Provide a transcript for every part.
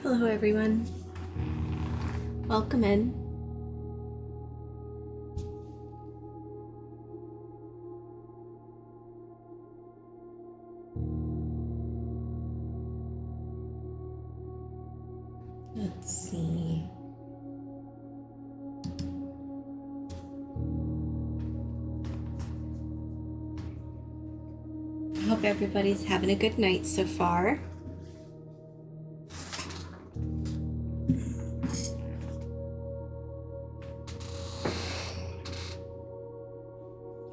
Hello, everyone. Welcome in. Let's see. I hope everybody's having a good night so far.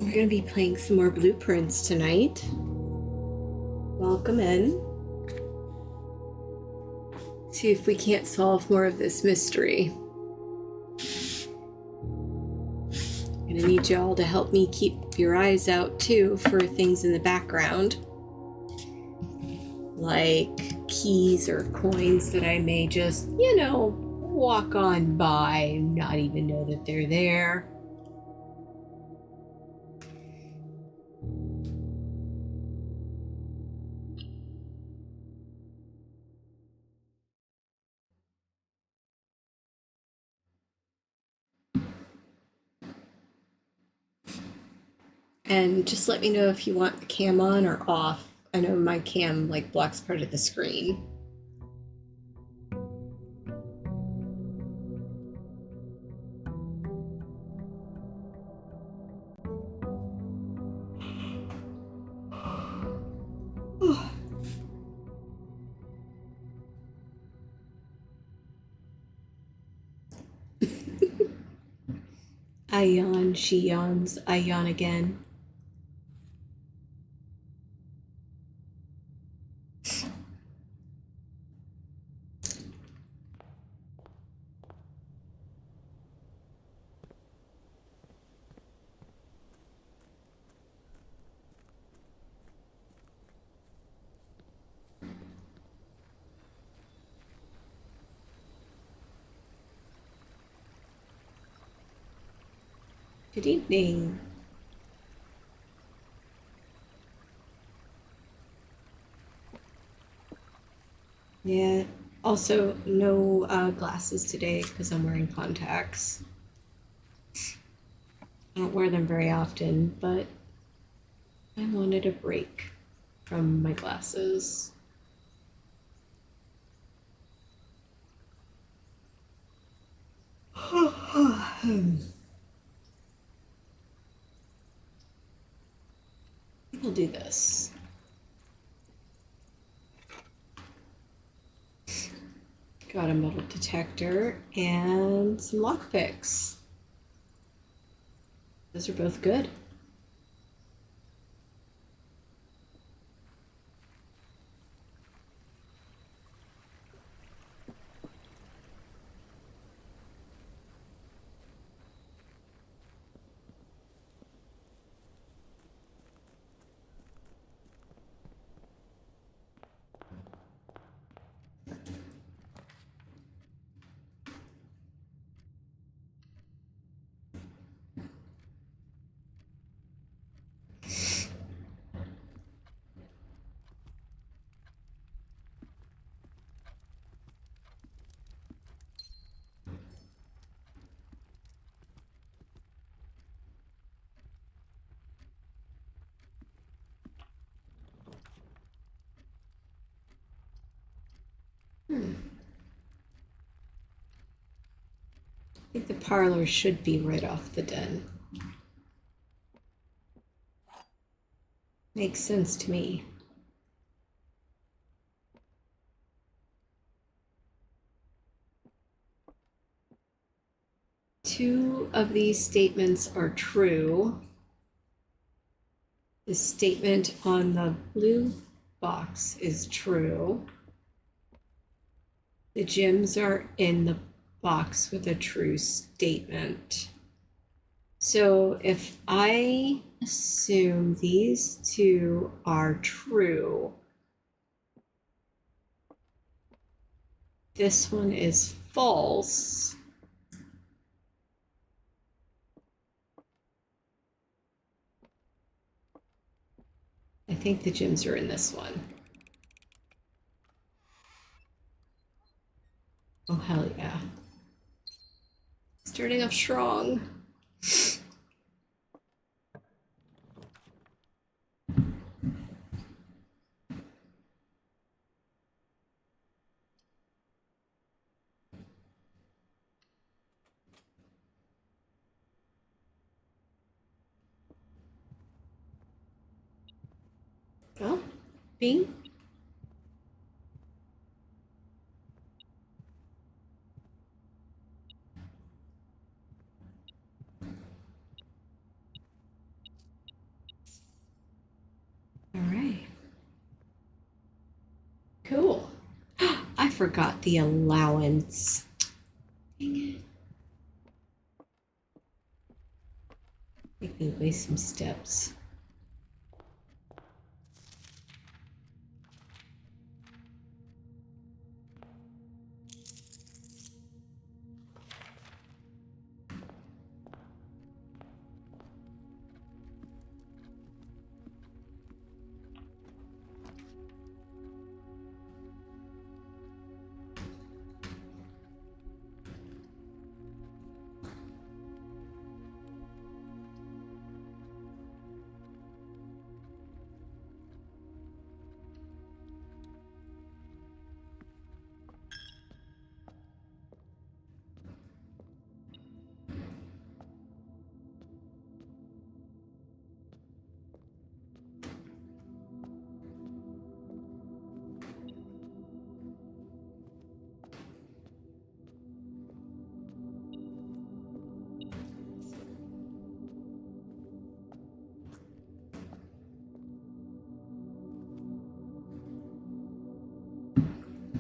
We're going to be playing some more blueprints tonight. Welcome in. See if we can't solve more of this mystery. I'm going to need y'all to help me keep your eyes out too for things in the background, like keys or coins that I may just, walk on by and not even know that they're there. And just let me know if you want the cam on or off. I know my cam blocks part of the screen. I yawn, she yawns, I yawn again. Good evening. Yeah, also no glasses today because I'm wearing contacts. I don't wear them very often, but I wanted a break from my glasses. We'll do this. Got a metal detector and some lockpicks. Those are both good. I think the parlor should be right off the den. Makes sense to me. Two of these statements are true. The statement on the blue box is true. The gems are in the box with a true statement. So if I assume these two are true, this one is false. I think the gems are in this one. hell yeah. Starting off strong. Oh, Bing. All right. Cool. I forgot the allowance. Dang it. Make me waste some steps.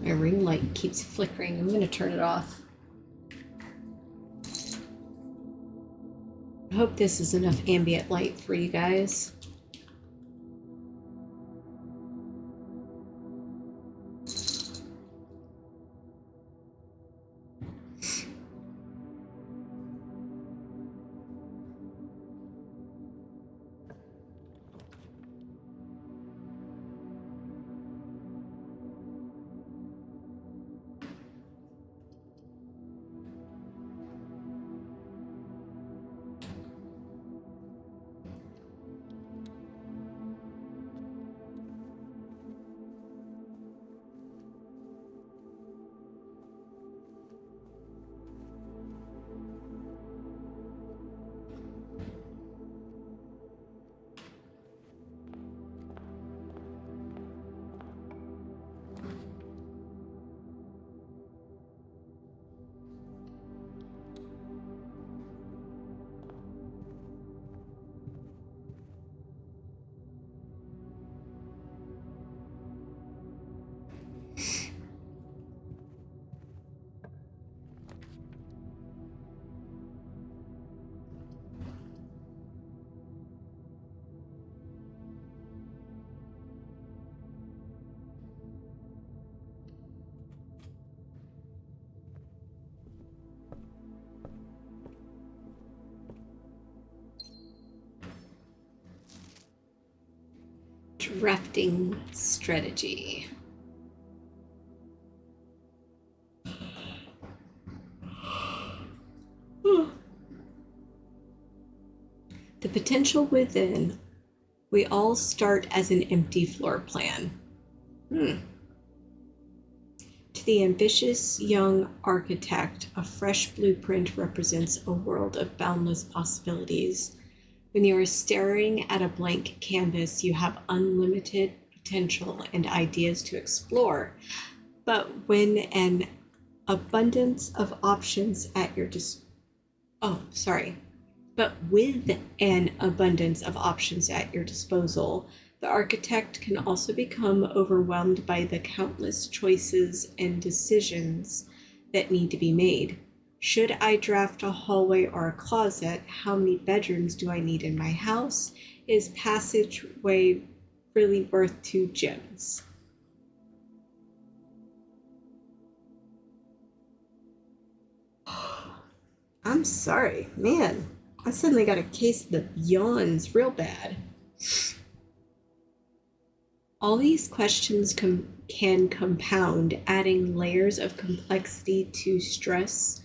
My ring light keeps flickering. I'm going to turn it off. I hope this is enough ambient light for you guys. Drafting strategy. The potential within. We all start as an empty floor plan. To the ambitious young architect, a fresh blueprint represents a world of boundless possibilities. When you are staring at a blank canvas, you have unlimited potential and ideas to explore. But when an abundance of options at your But with an abundance of options at your disposal, the architect can also become overwhelmed by the countless choices and decisions that need to be made. Should I draft a hallway or a closet? How many bedrooms do I need in my house? Is passageway really worth 2 gems? I'm sorry, man. I suddenly got a case of the yawns real bad. All these questions can compound, adding layers of complexity to stress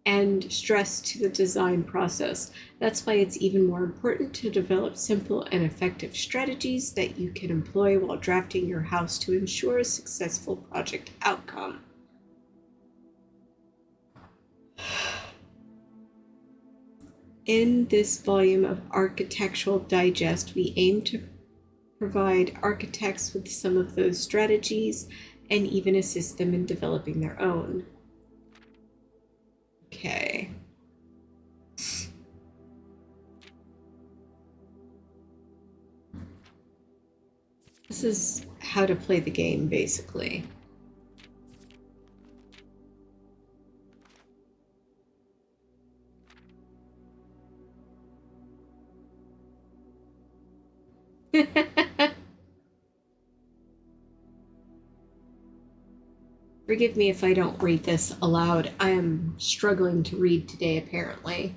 to the design process. That's why it's even more important to develop simple and effective strategies that you can employ while drafting your house to ensure a successful project outcome. In this volume of Architectural Digest, we aim to provide architects with some of those strategies and even assist them in developing their own. Okay. This is how to play the game, basically. Forgive me if I don't read this aloud. I am struggling to read today, apparently.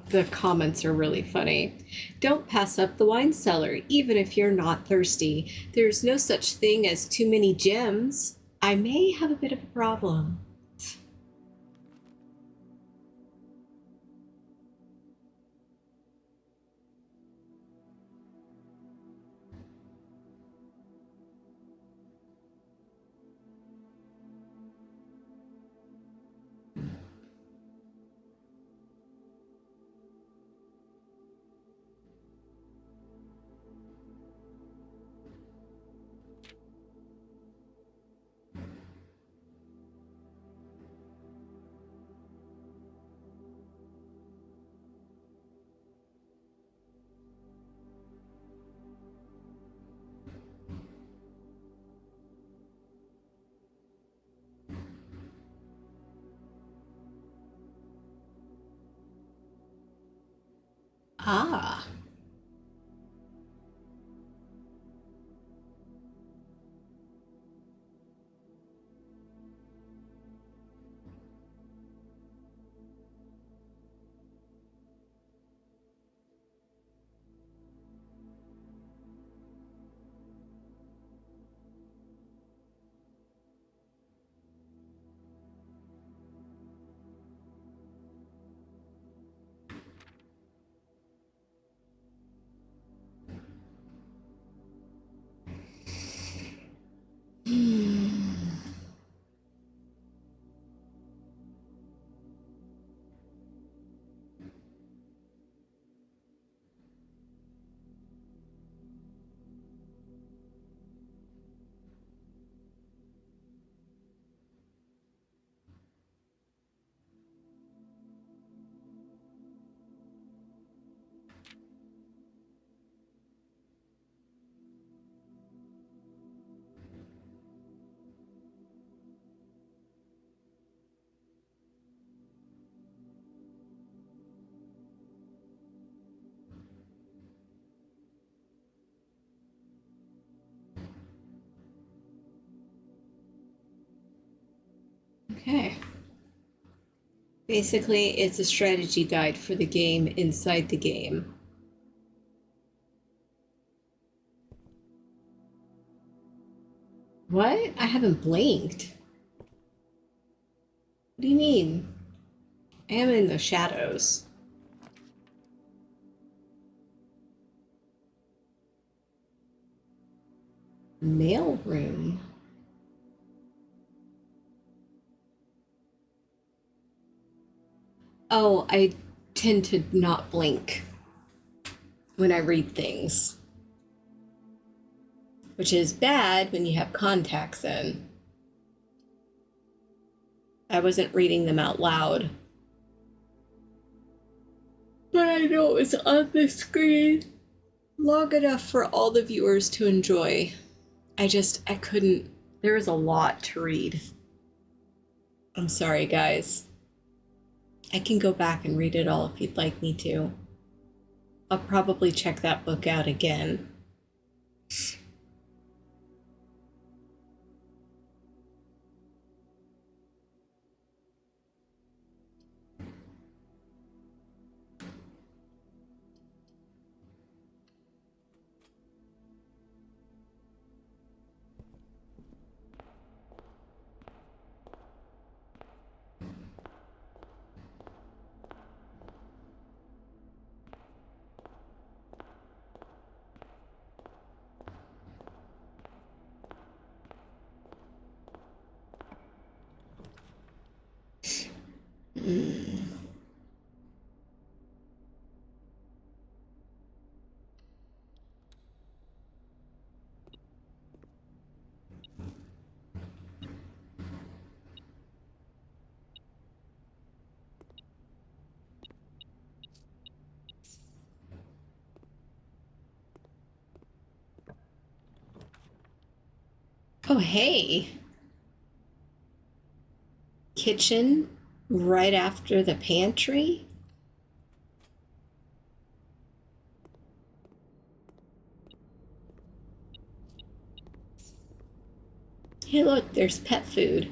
The comments are really funny. Don't pass up the wine cellar, even if you're not thirsty. There's no such thing as too many gems. I may have a bit of a problem. Ah. Okay. Basically, it's a strategy guide for the game inside the game. What? I haven't blinked. What do you mean? I am in the shadows. Mail room. Oh, I tend to not blink when I read things, which is bad when you have contacts in. I wasn't reading them out loud, but I know it's on the screen long enough for all the viewers to enjoy. I couldn't. There is a lot to read. I'm sorry, guys. I can go back and read it all if you'd like me to. I'll probably check that book out again. Oh, hey. Kitchen right after the pantry? Hey, look, there's pet food.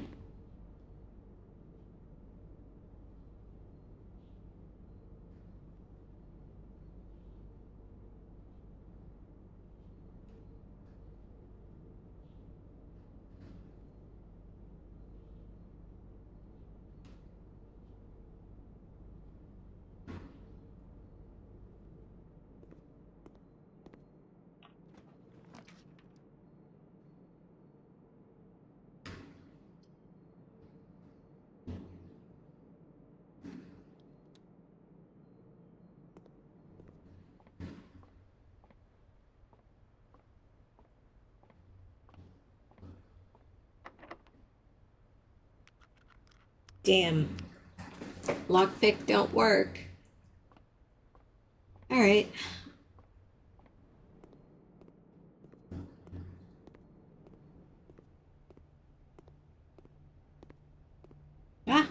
Damn. Lockpick don't work. All right. Ah.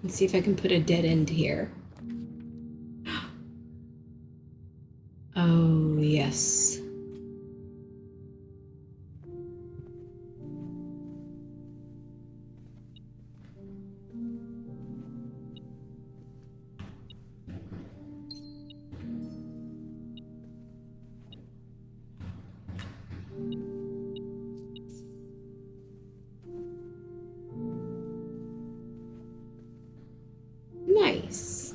Let's see if I can put a dead end here. Oh, yes. Nice.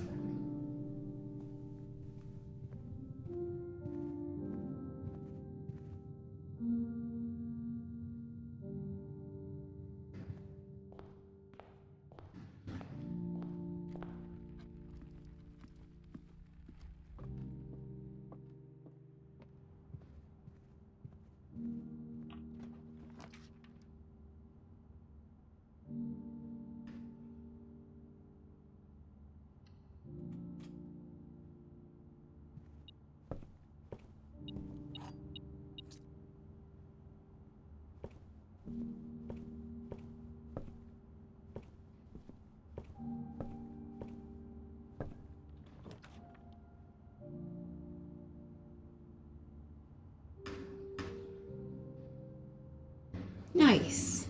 Nice.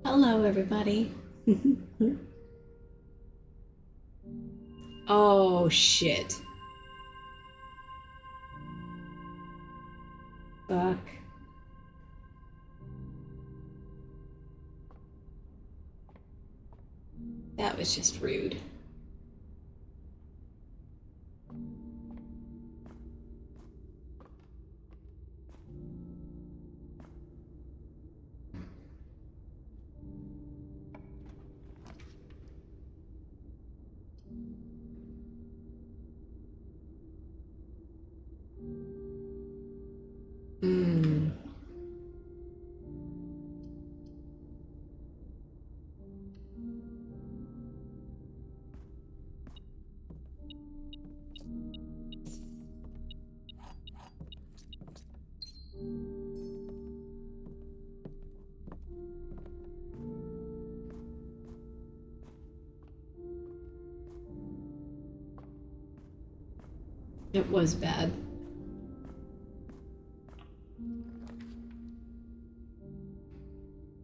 Hello, everybody. Oh, shit. Fuck. That was just rude. Hmm. It was bad.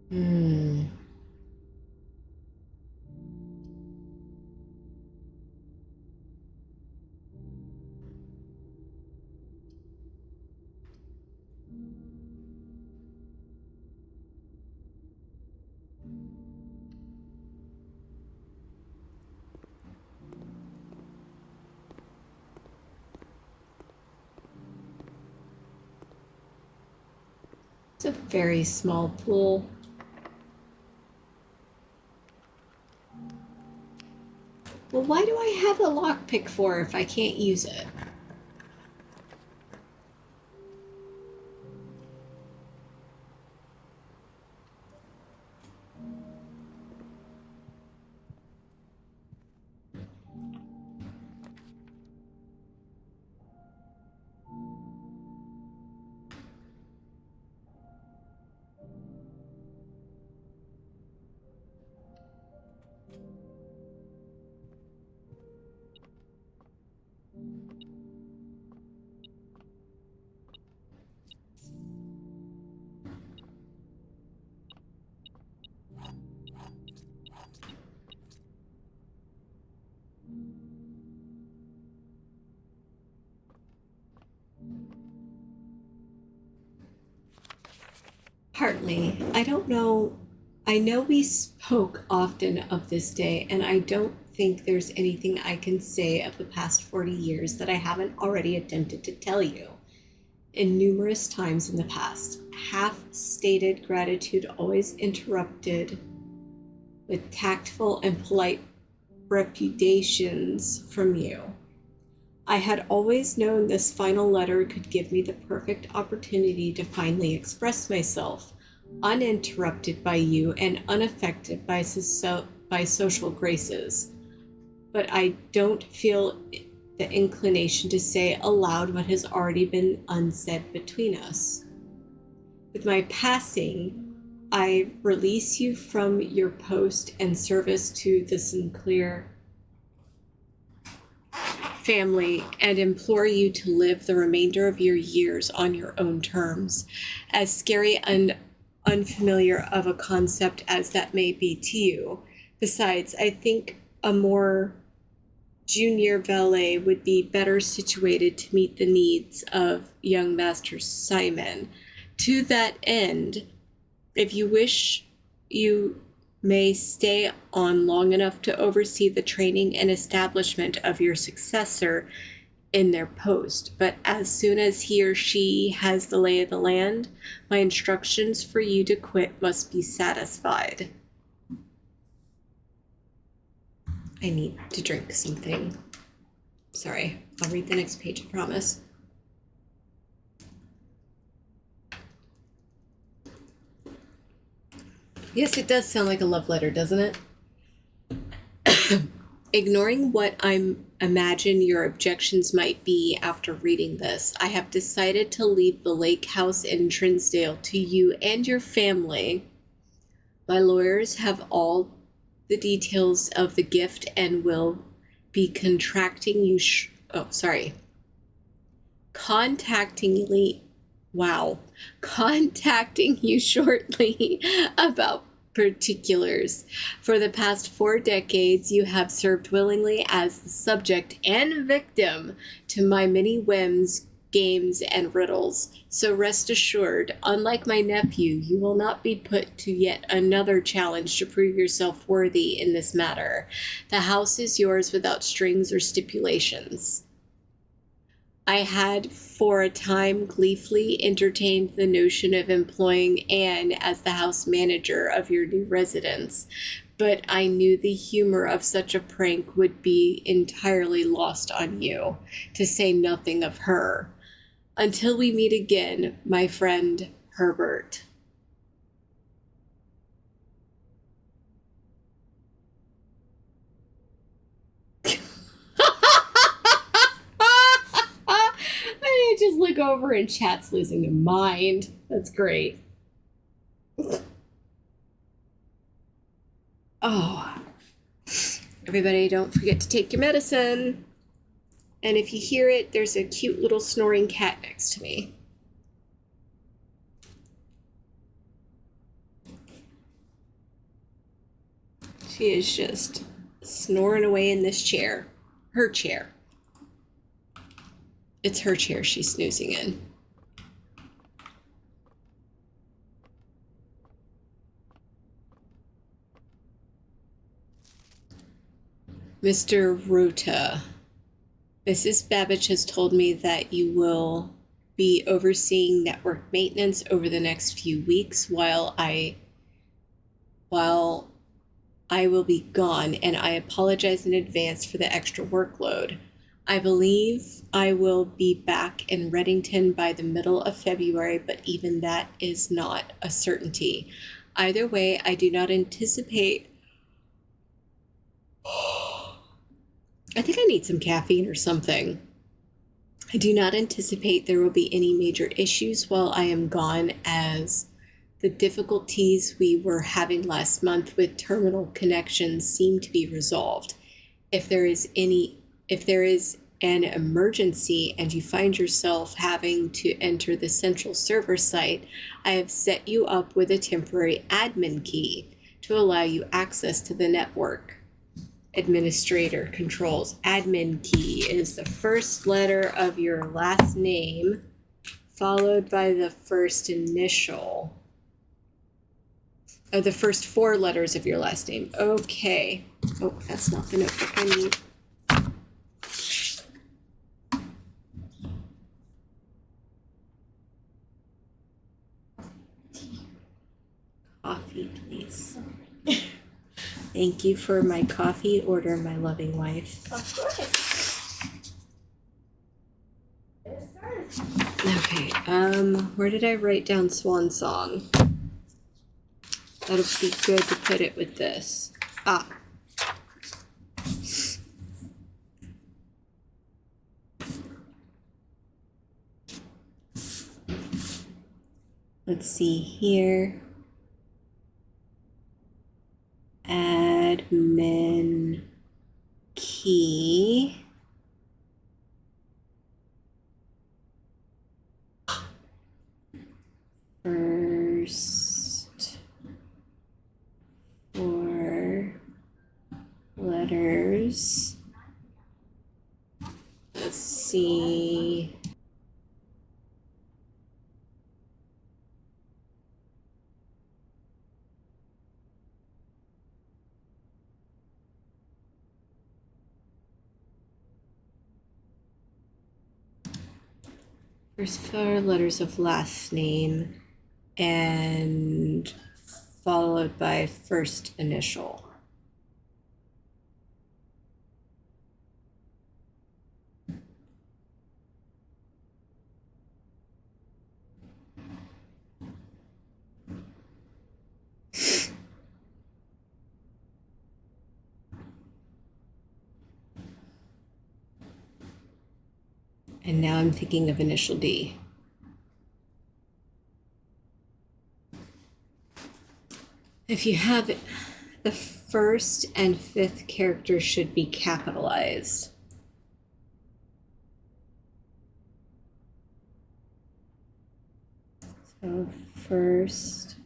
Hmm. It's a very small pool. Well, why do I have a lockpick for if I can't use it? Partly. I don't know. I know we spoke often of this day, and I don't think there's anything I can say of the past 40 years that I haven't already attempted to tell you. In numerous times in the past, half stated gratitude always interrupted with tactful and polite repudiations from you. I had always known this final letter could give me the perfect opportunity to finally express myself, uninterrupted by you and unaffected by, by social graces. But I don't feel the inclination to say aloud what has already been unsaid between us. With my passing, I release you from your post and service to the Sinclair family and implore you to live the remainder of your years on your own terms. As scary and unfamiliar of a concept as that may be to you. Besides, I think a more junior valet would be better situated to meet the needs of young Master Simon. To that end, if you wish, you may stay on long enough to oversee the training and establishment of your successor in their post. But as soon as he or she has the lay of the land, my instructions for you to quit must be satisfied. I need to drink something. Sorry, I'll read the next page, I promise. Yes, it does sound like a love letter, doesn't it? Ignoring what I'm imagine your objections might be after reading this. I have decided to leave the lake house in Trinsdale to you and your family. My lawyers have all the details of the gift and will be contacting you shortly about particulars. For the past 4 decades, you have served willingly as the subject and victim to my many whims, games, and riddles. So rest assured, unlike my nephew, you will not be put to yet another challenge to prove yourself worthy in this matter. The house is yours without strings or stipulations. I had for a time gleefully entertained the notion of employing Anne as the house manager of your new residence, but I knew the humor of such a prank would be entirely lost on you, to say nothing of her. Until we meet again, my friend Herbert. I just look over and chat's losing their mind. That's great. Oh, everybody, don't forget to take your medicine. And if you hear it, there's a cute little snoring cat next to me. She is just snoring away in this chair. Her chair. It's her chair she's snoozing in. Mr. Ruta, Mrs. Babbage has told me that you will be overseeing network maintenance over the next few weeks while I will be gone, and I apologize in advance for the extra workload. I believe I will be back in Reddington by the middle of February, but even that is not a certainty. Either way, I do not anticipate... I think I need some caffeine or something. I do not anticipate there will be any major issues while I am gone, as the difficulties we were having last month with terminal connections seem to be resolved. If there is an emergency and you find yourself having to enter the central server site, I have set you up with a temporary admin key to allow you access to the network. Administrator controls. Admin key is the first letter of your last name, followed by the first initial. The first 4 letters of your last name. Okay. Oh, that's not the notebook I need. Coffee, please. Thank you for my coffee order, my loving wife. Of course. Okay, where did I write down Swan Song? That'll be good to put it with this. Ah. Let's see here. Admin key. First 4 letters. Let's see. First 4 letters of last name and followed by first initial. And now I'm thinking of initial D. If you have it, the first and fifth characters should be capitalized. So first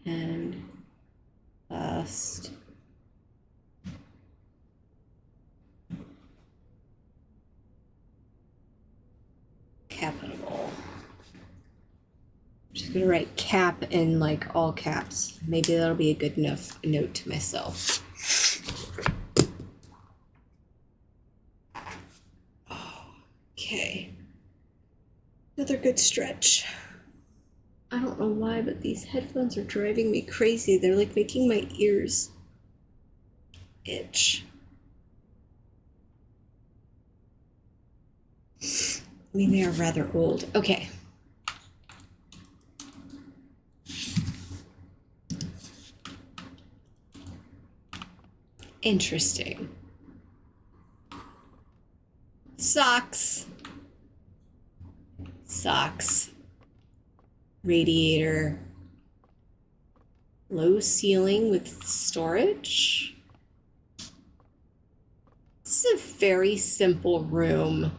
and last. Capital. I'm just gonna write cap in like all caps. Maybe that'll be a good enough note to myself. Okay. Another good stretch. I don't know why, but these headphones are driving me crazy. They're like making my ears itch. I mean, they are rather old. Okay. Interesting. Socks. Socks. Radiator. Low ceiling with storage. This is a very simple room.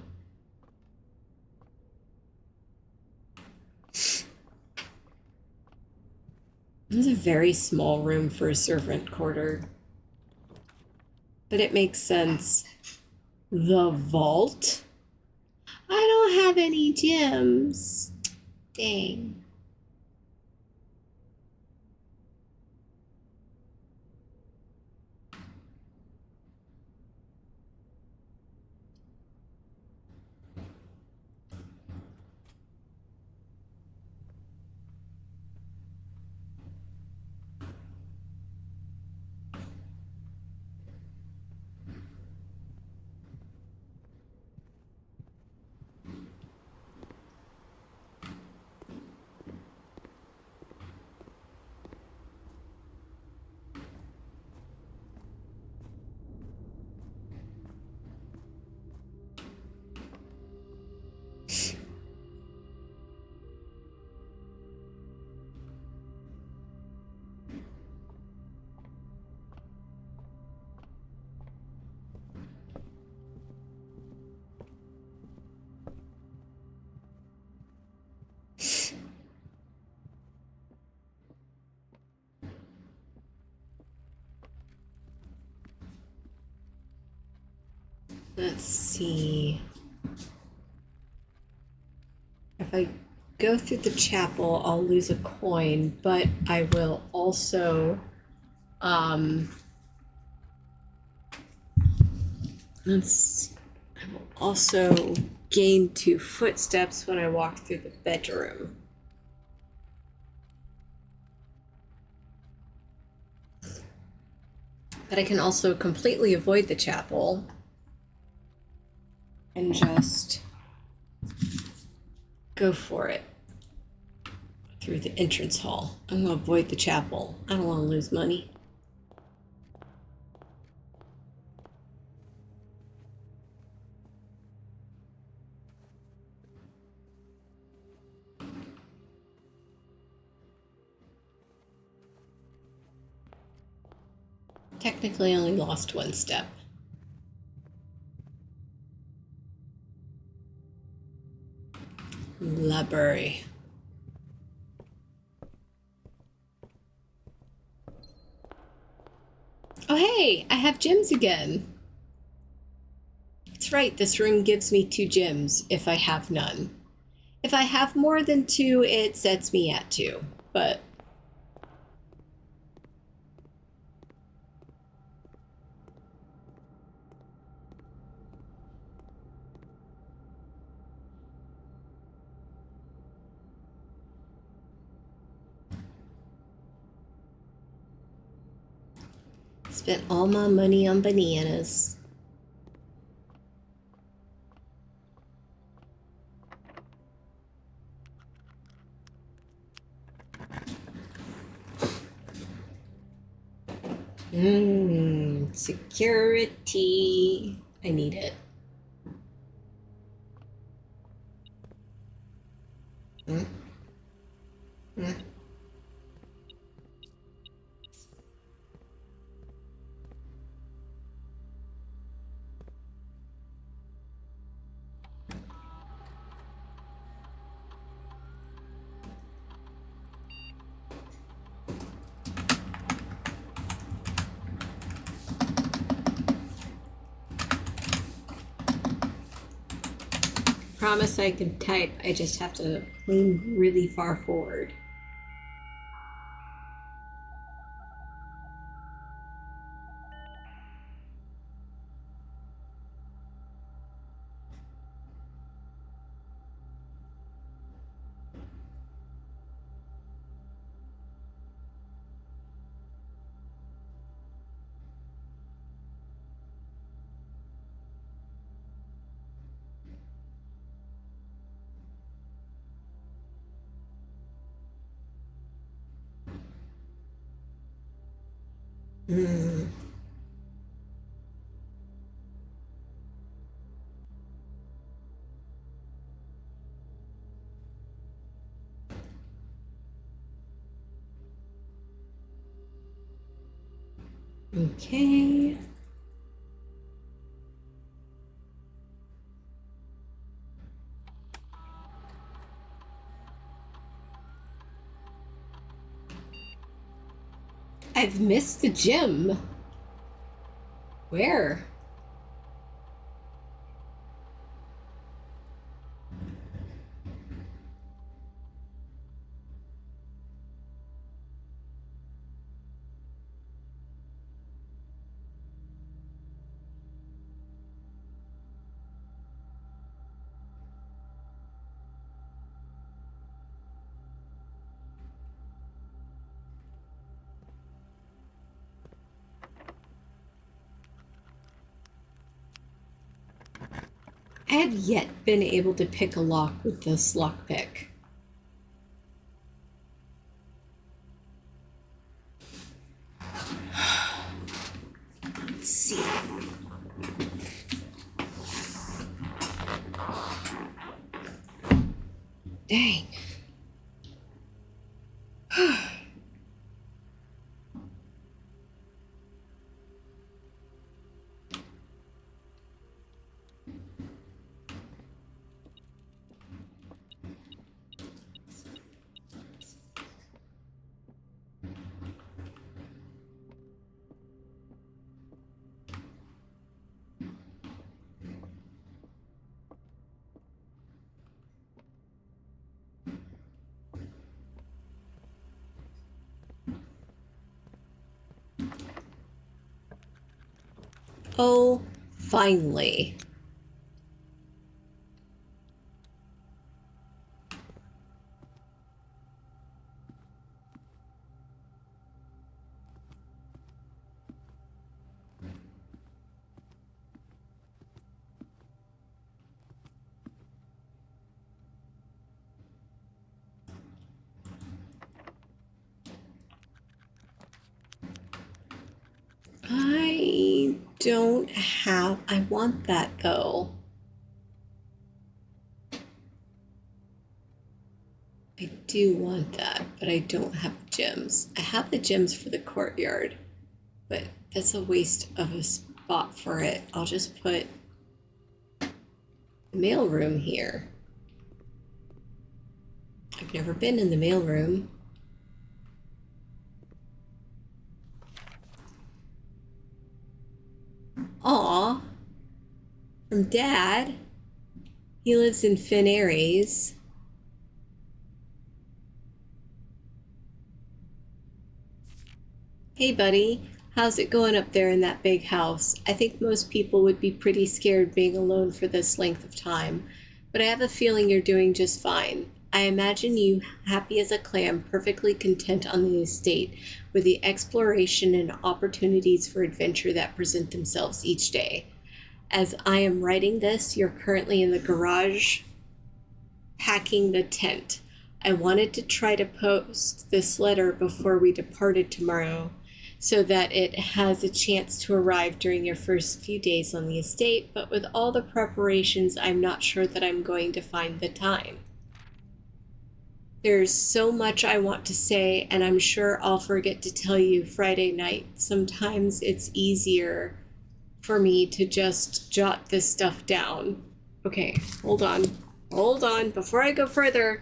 This is a very small room for a servant quarter. But it makes sense. The vault? I don't have any gems. Dang. Let's see. If I go through the chapel, I'll lose a coin, but I will also let's I will also gain 2 footsteps when I walk through the bedroom. But I can also completely avoid the chapel and just go for it through the entrance hall. I'm gonna avoid the chapel. I don't want to lose money. Technically, I only lost 1 step. Library. Oh hey, I have gems again. That's right, this room gives me 2 gems if I have none. If I have more than 2, it sets me at 2, but spent all my money on bananas. Security. I need it. Mm, mm. Promise I can type. I just have to lean really far forward. Mm. Okay. I've missed the gym. Where? I have yet been able to pick a lock with this lockpick. Let's see. Dang. Oh, finally. I don't have. I want that though. I do want that, but I don't have the gems. I have the gems for the courtyard, but that's a waste of a spot for it. I'll just put the mailroom here. I've never been in the mailroom. Aw, from Dad. He lives in Finn Aries. Hey, buddy. How's it going up there in that big house? I think most people would be pretty scared being alone for this length of time, but I have a feeling you're doing just fine. I imagine you happy as a clam, perfectly content on the estate with the exploration and opportunities for adventure that present themselves each day. As I am writing this, you're currently in the garage packing the tent. I wanted to try to post this letter before we departed tomorrow so that it has a chance to arrive during your first few days on the estate, but with all the preparations, I'm not sure that I'm going to find the time. There's so much I want to say, and I'm sure I'll forget to tell you Friday night. Sometimes it's easier for me to just jot this stuff down. Okay, hold on. Hold on. Before I go further,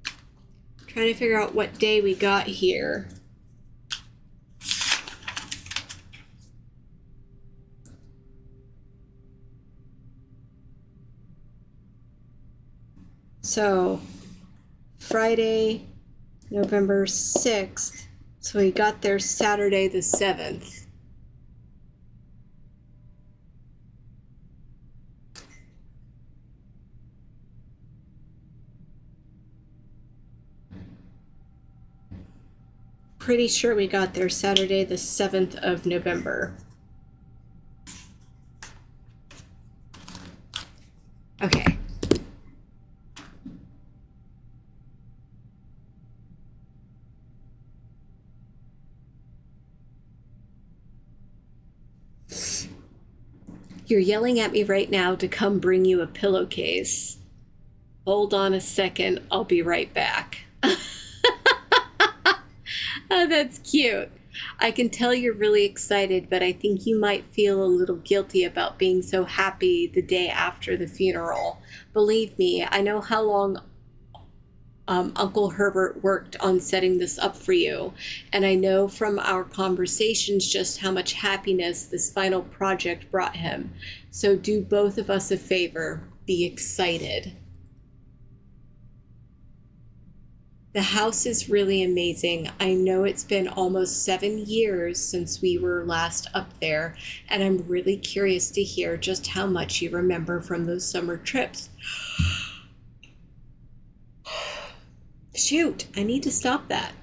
I'm trying to figure out what day we got here. So, Friday, November 6th. So we got there Saturday the 7th. Pretty sure we got there Saturday the 7th of November. Okay. You're yelling at me right now to come bring you a pillowcase. Hold on a second, I'll be right back. Oh, that's cute. I can tell you're really excited, but I think you might feel a little guilty about being so happy the day after the funeral. Believe me, I know how long Uncle Herbert worked on setting this up for you, and I know from our conversations just how much happiness this final project brought him. So do both of us a favor, be excited. The house is really amazing. I know it's been almost 7 years since we were last up there, and I'm really curious to hear just how much you remember from those summer trips. Shoot, I need to stop that.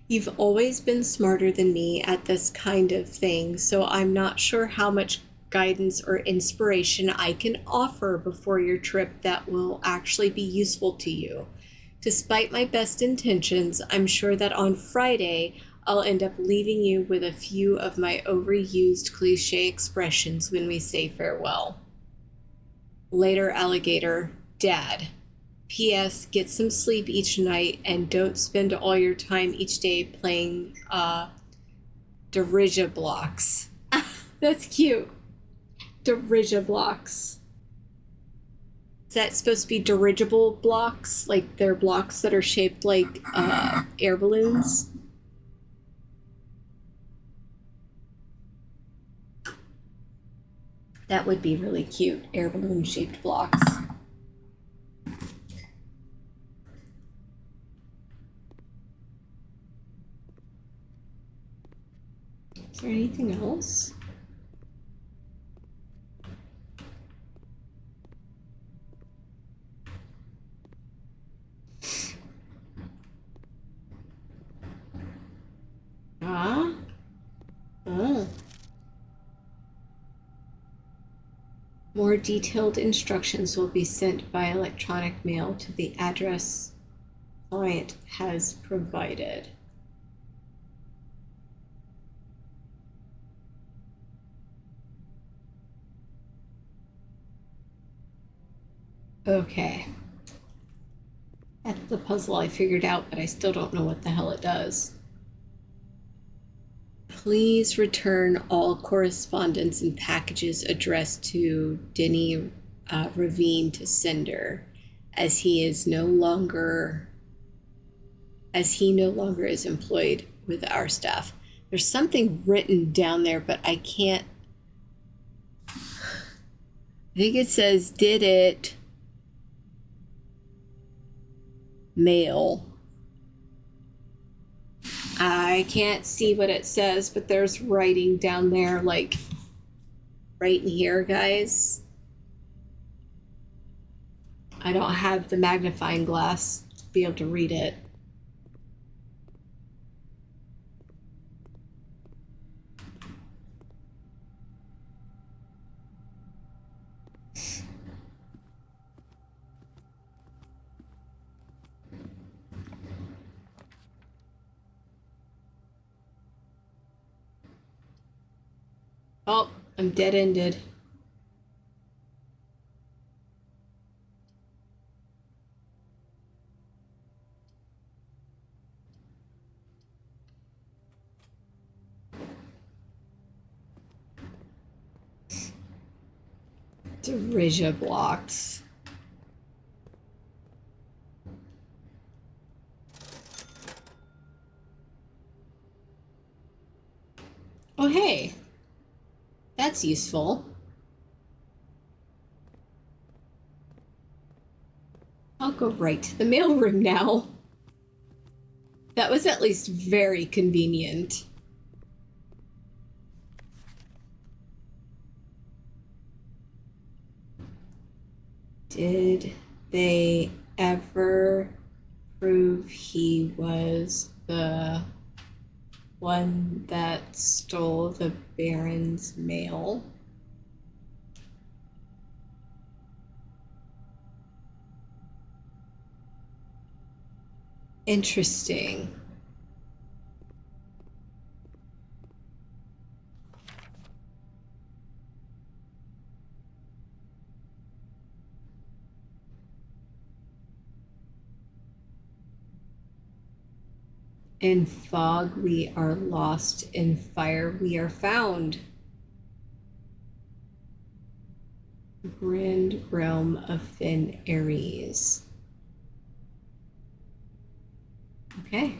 You've always been smarter than me at this kind of thing, so I'm not sure how much guidance or inspiration I can offer before your trip that will actually be useful to you. Despite my best intentions, I'm sure that on Friday I'll end up leaving you with a few of my overused cliche expressions when we say farewell. Later, alligator, Dad. P.S. Get some sleep each night and don't spend all your time each day playing Dirigiblocks. That's cute. Dirigiblocks. Is that supposed to be dirigible blocks? Like they're blocks that are shaped like air balloons? That would be really cute, air balloon shaped blocks. Is there anything else? Ah? Oh. More detailed instructions will be sent by electronic mail to the address client has provided. Okay. That's the puzzle I figured out, but I still don't know what the hell it does. Please return all correspondence and packages addressed to Denny Ravine to sender, as he no longer is employed with our staff. There's something written down there, but I can't. I think it says, did it mail. I can't see what it says, but there's writing down there, like right in here, guys. I don't have the magnifying glass to be able to read it. Oh, I'm dead-ended. Derija blocks. Oh, hey. That's useful. I'll go right to the mailroom now. That was at least very convenient. Did they ever prove he was the one that stole the Baron's mail? Interesting. In fog we are lost, in fire we are found. Grand realm of Finn Ares. Okay.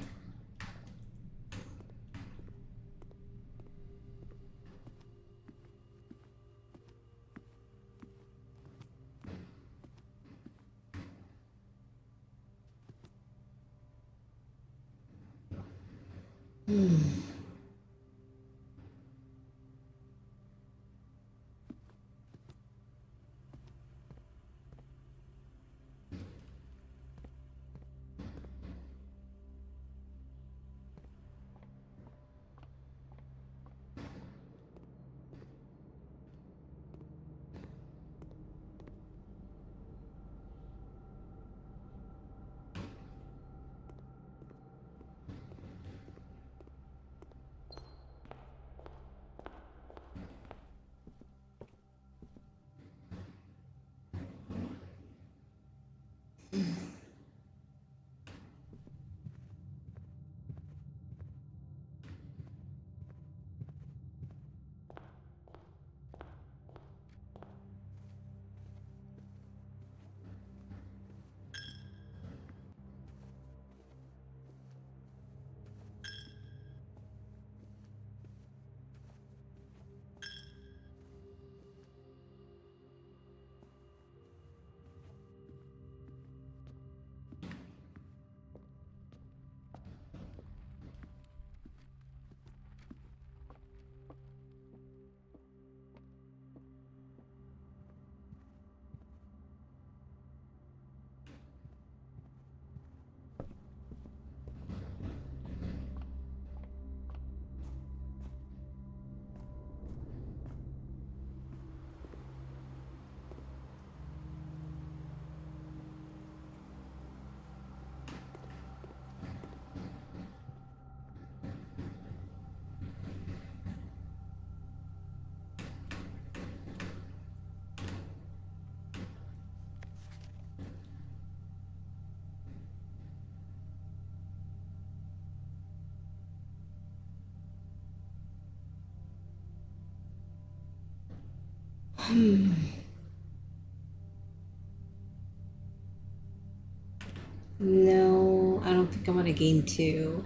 No, I don't think I want to gain 2.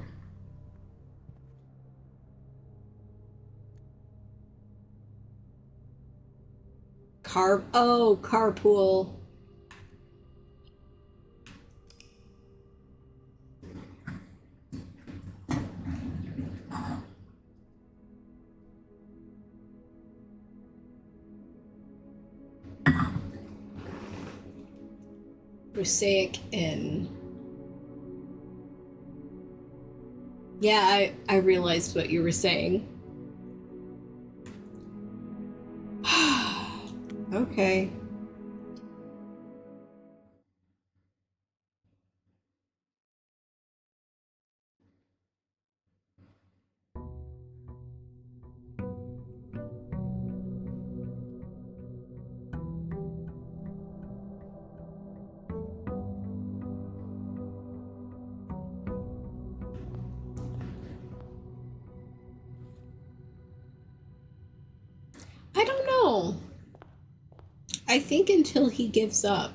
Carpool. Prosaic Inn. Yeah, I realized what you were saying. Okay. I don't know. I think until he gives up.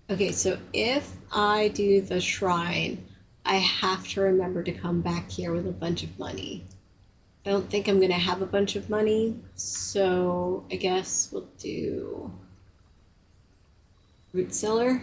Okay, so if I do the shrine, I have to remember to come back here with a bunch of money. I don't think I'm gonna have a bunch of money, so I guess we'll do root cellar.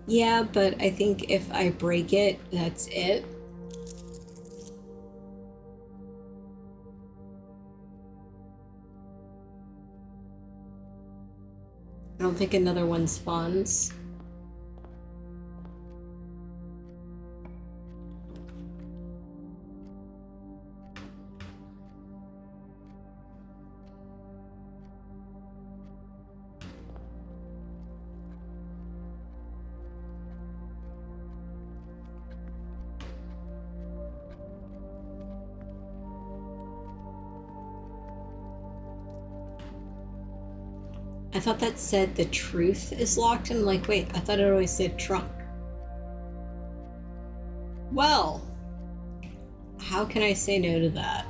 Yeah, but I think if I break it, that's it. I don't think another one spawns. I thought that said the truth is locked, and I'm like, wait, I thought it always said trunk. Well, how can I say no to that?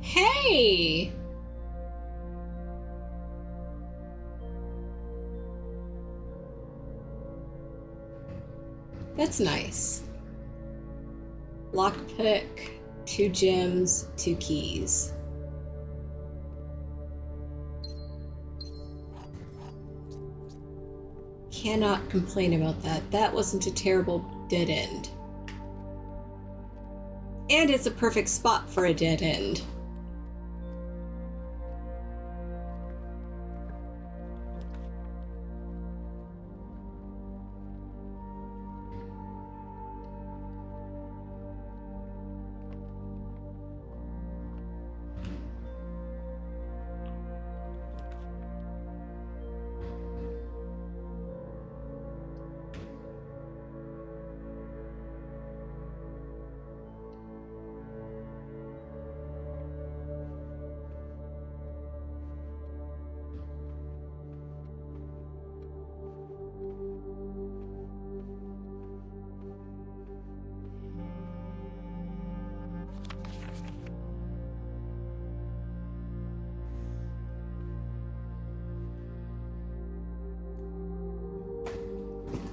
Hey! That's nice. Lockpick, 2 gems, 2 keys. Cannot complain about that. That wasn't a terrible dead end. And it's a perfect spot for a dead end.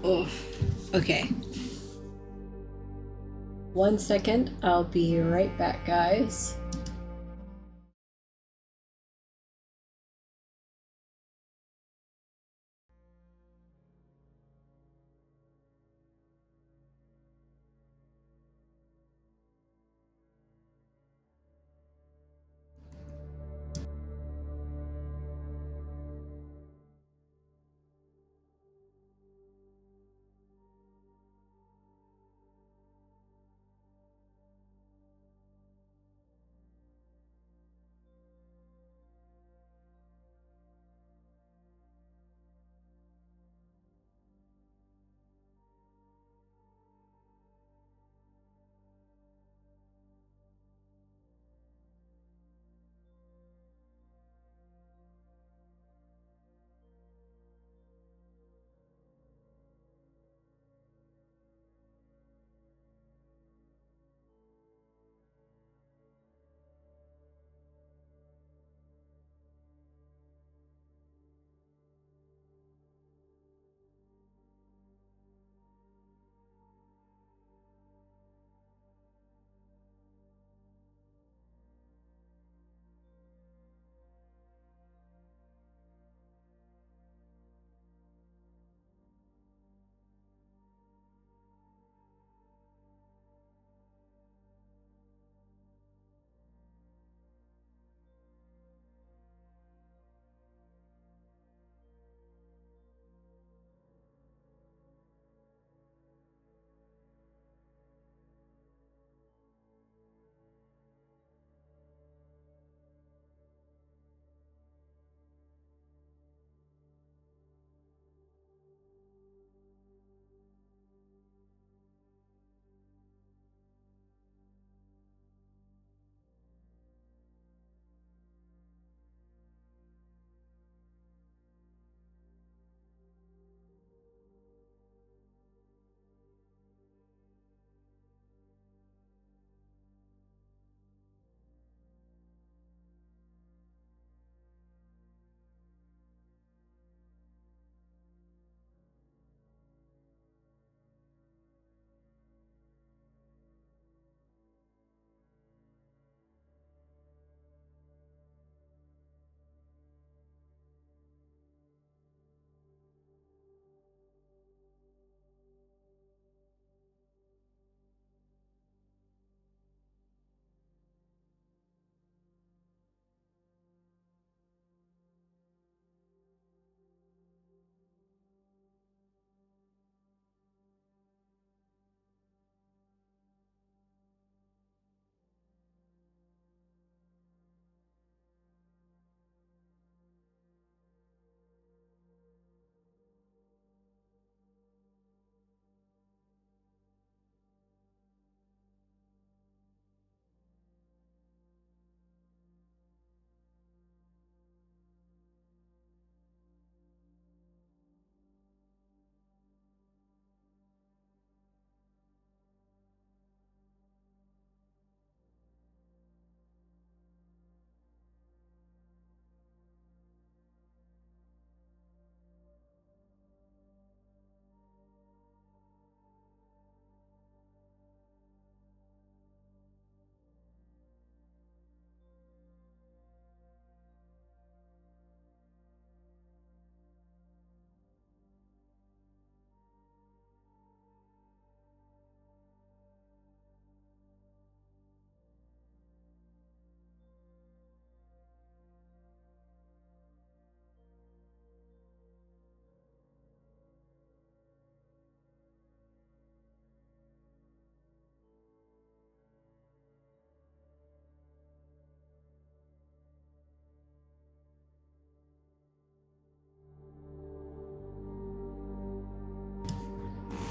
Oh, okay. 1 second, I'll be right back, guys.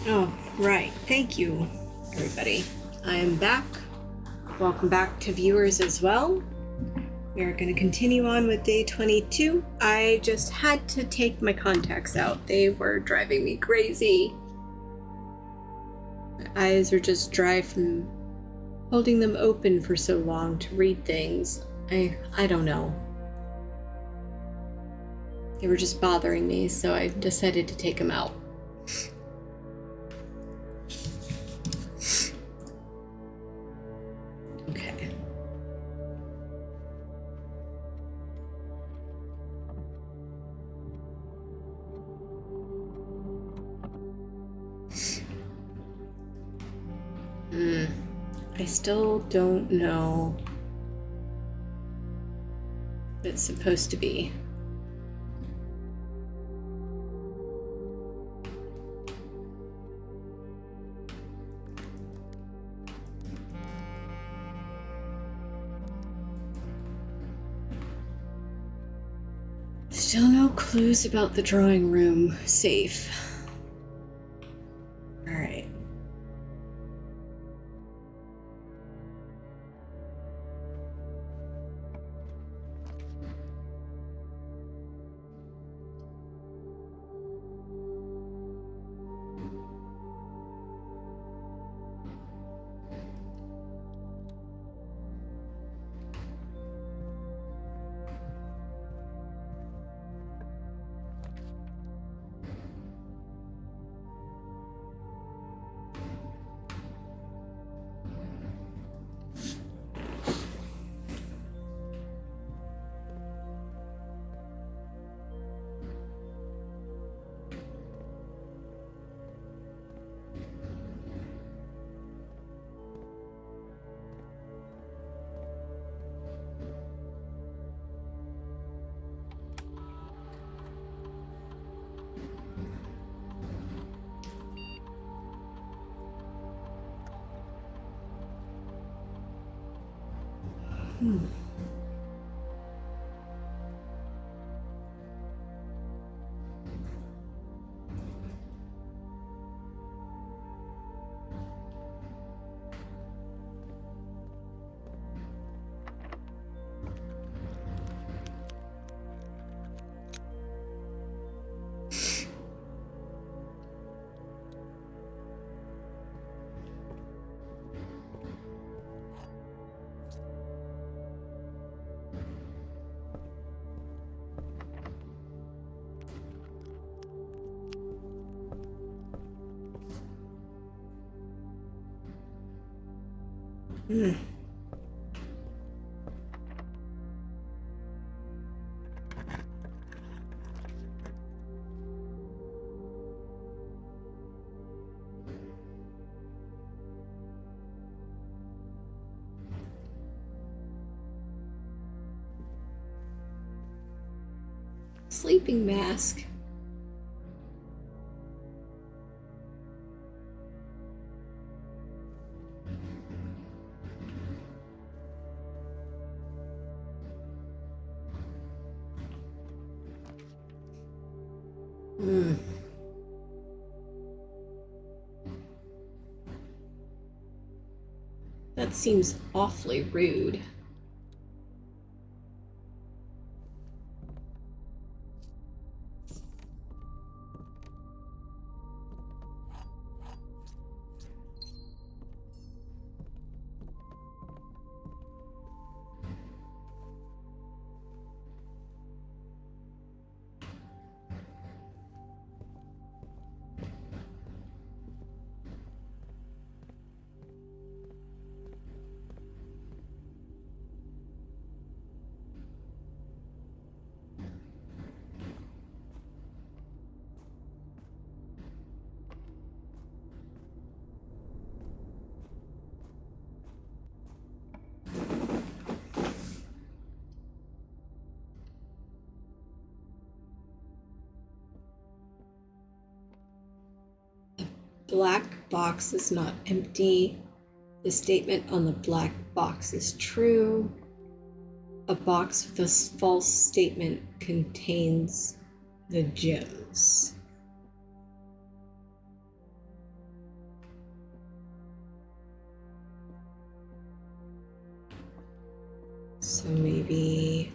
Oh, right. Thank you, everybody. I am back. Welcome back to viewers as well. We are going to continue on with day 22. I just had to take my contacts out. They were driving me crazy. My eyes are just dry from holding them open for so long to read things. I don't know. They were just bothering me, so I decided to take them out. Okay. I still don't know what it's supposed to be. Still no clues about the drawing room safe. All right. Sleeping mask. That seems awfully rude. Black box is not empty. The statement on the black box is true. A box with a false statement contains the gems. So maybe...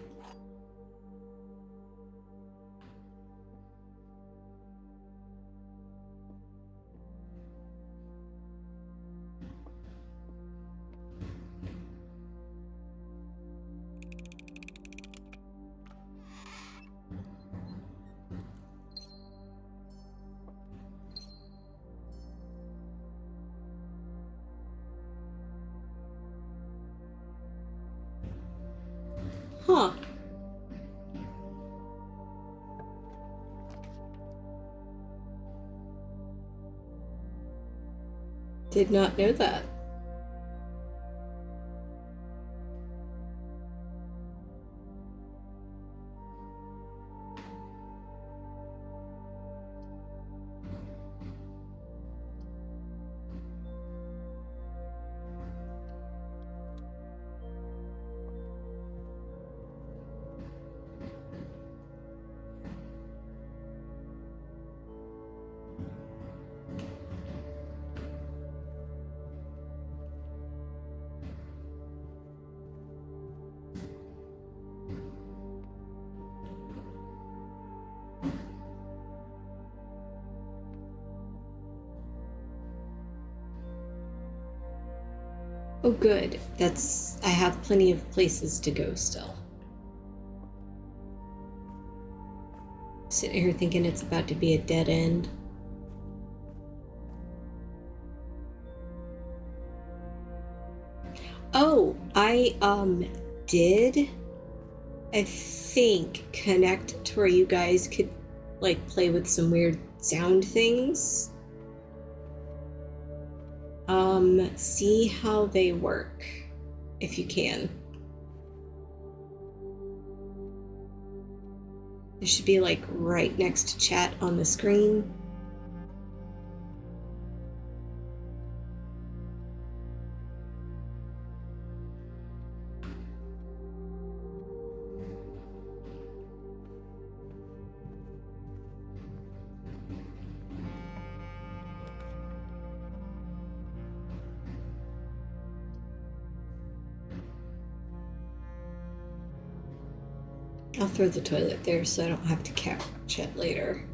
Huh. Did not know that. Oh, good. I have plenty of places to go still. Sitting here thinking it's about to be a dead end. Oh, I did, I think, connect to where you guys could like play with some weird sound things. See how they work if you can. It should be like right next to chat on the screen. I'll throw the toilet there so I don't have to catch it later.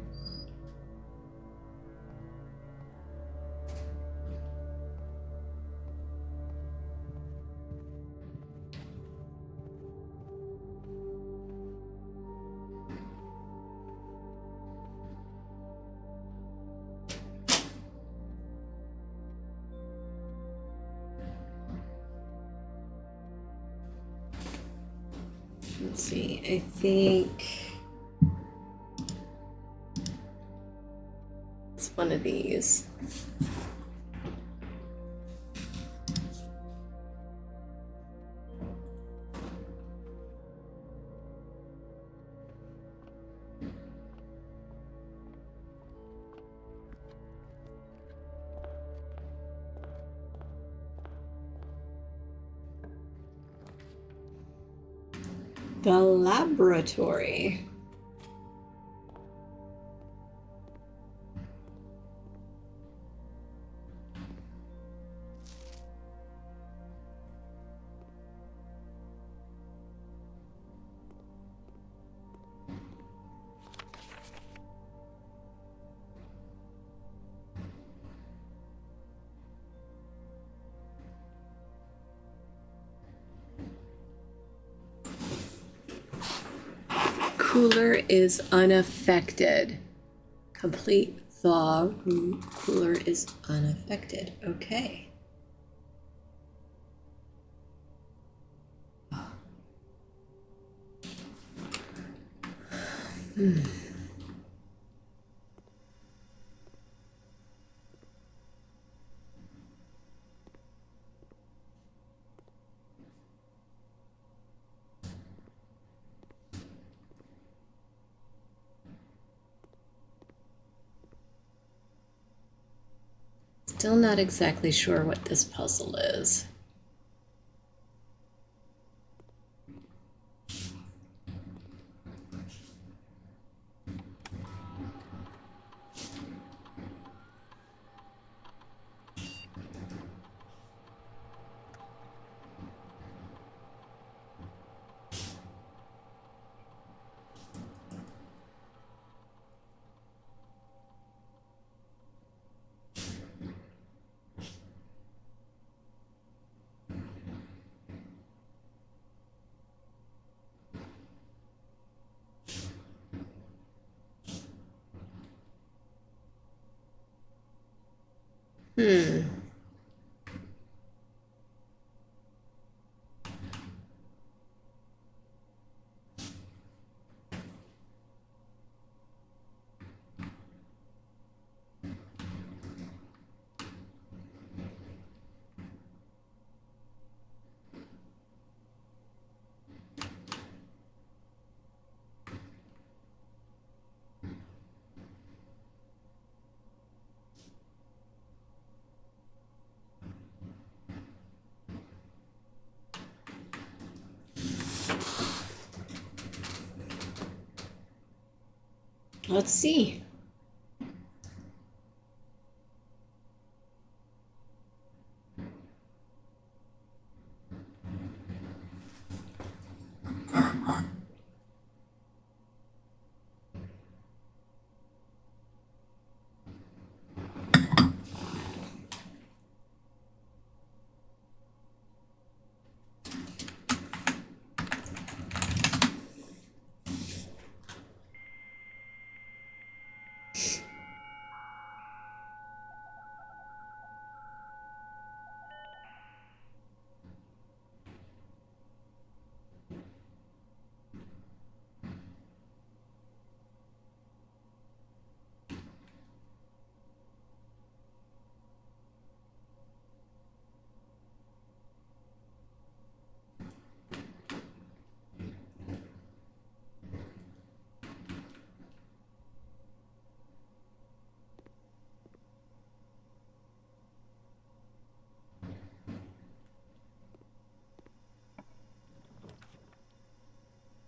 Let's see, I think it's one of these. The laboratory. Cooler is unaffected. Complete thaw. Cooler is unaffected. Okay. Still not exactly sure what this puzzle is. Hmm. Let's see.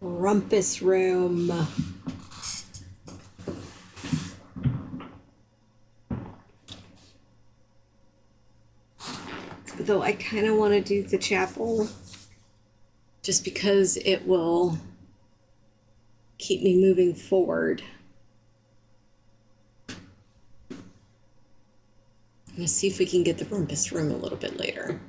Rumpus room. Though I kind of want to do the chapel just because it will keep me moving forward. I'm going to see if we can get the rumpus room a little bit later.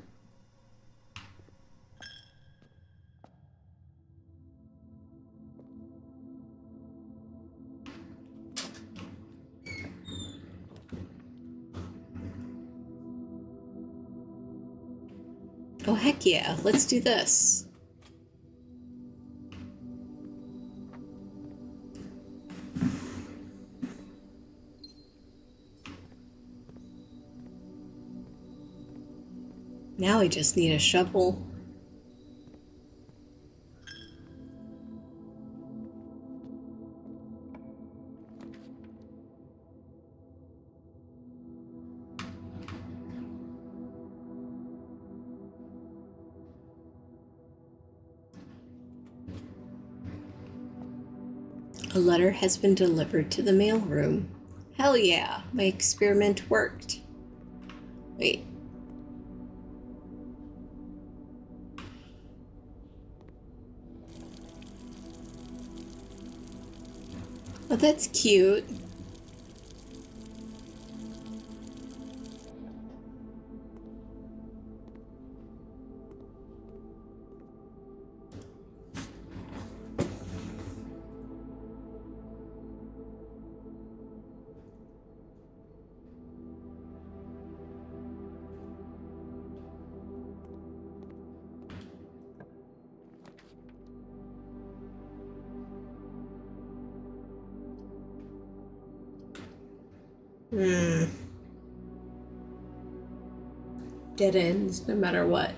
Oh, heck yeah. Let's do this. Now I just need a shovel. A letter has been delivered to the mailroom. Hell yeah, my experiment worked. Wait. Oh, that's cute. Dead ends, no matter what.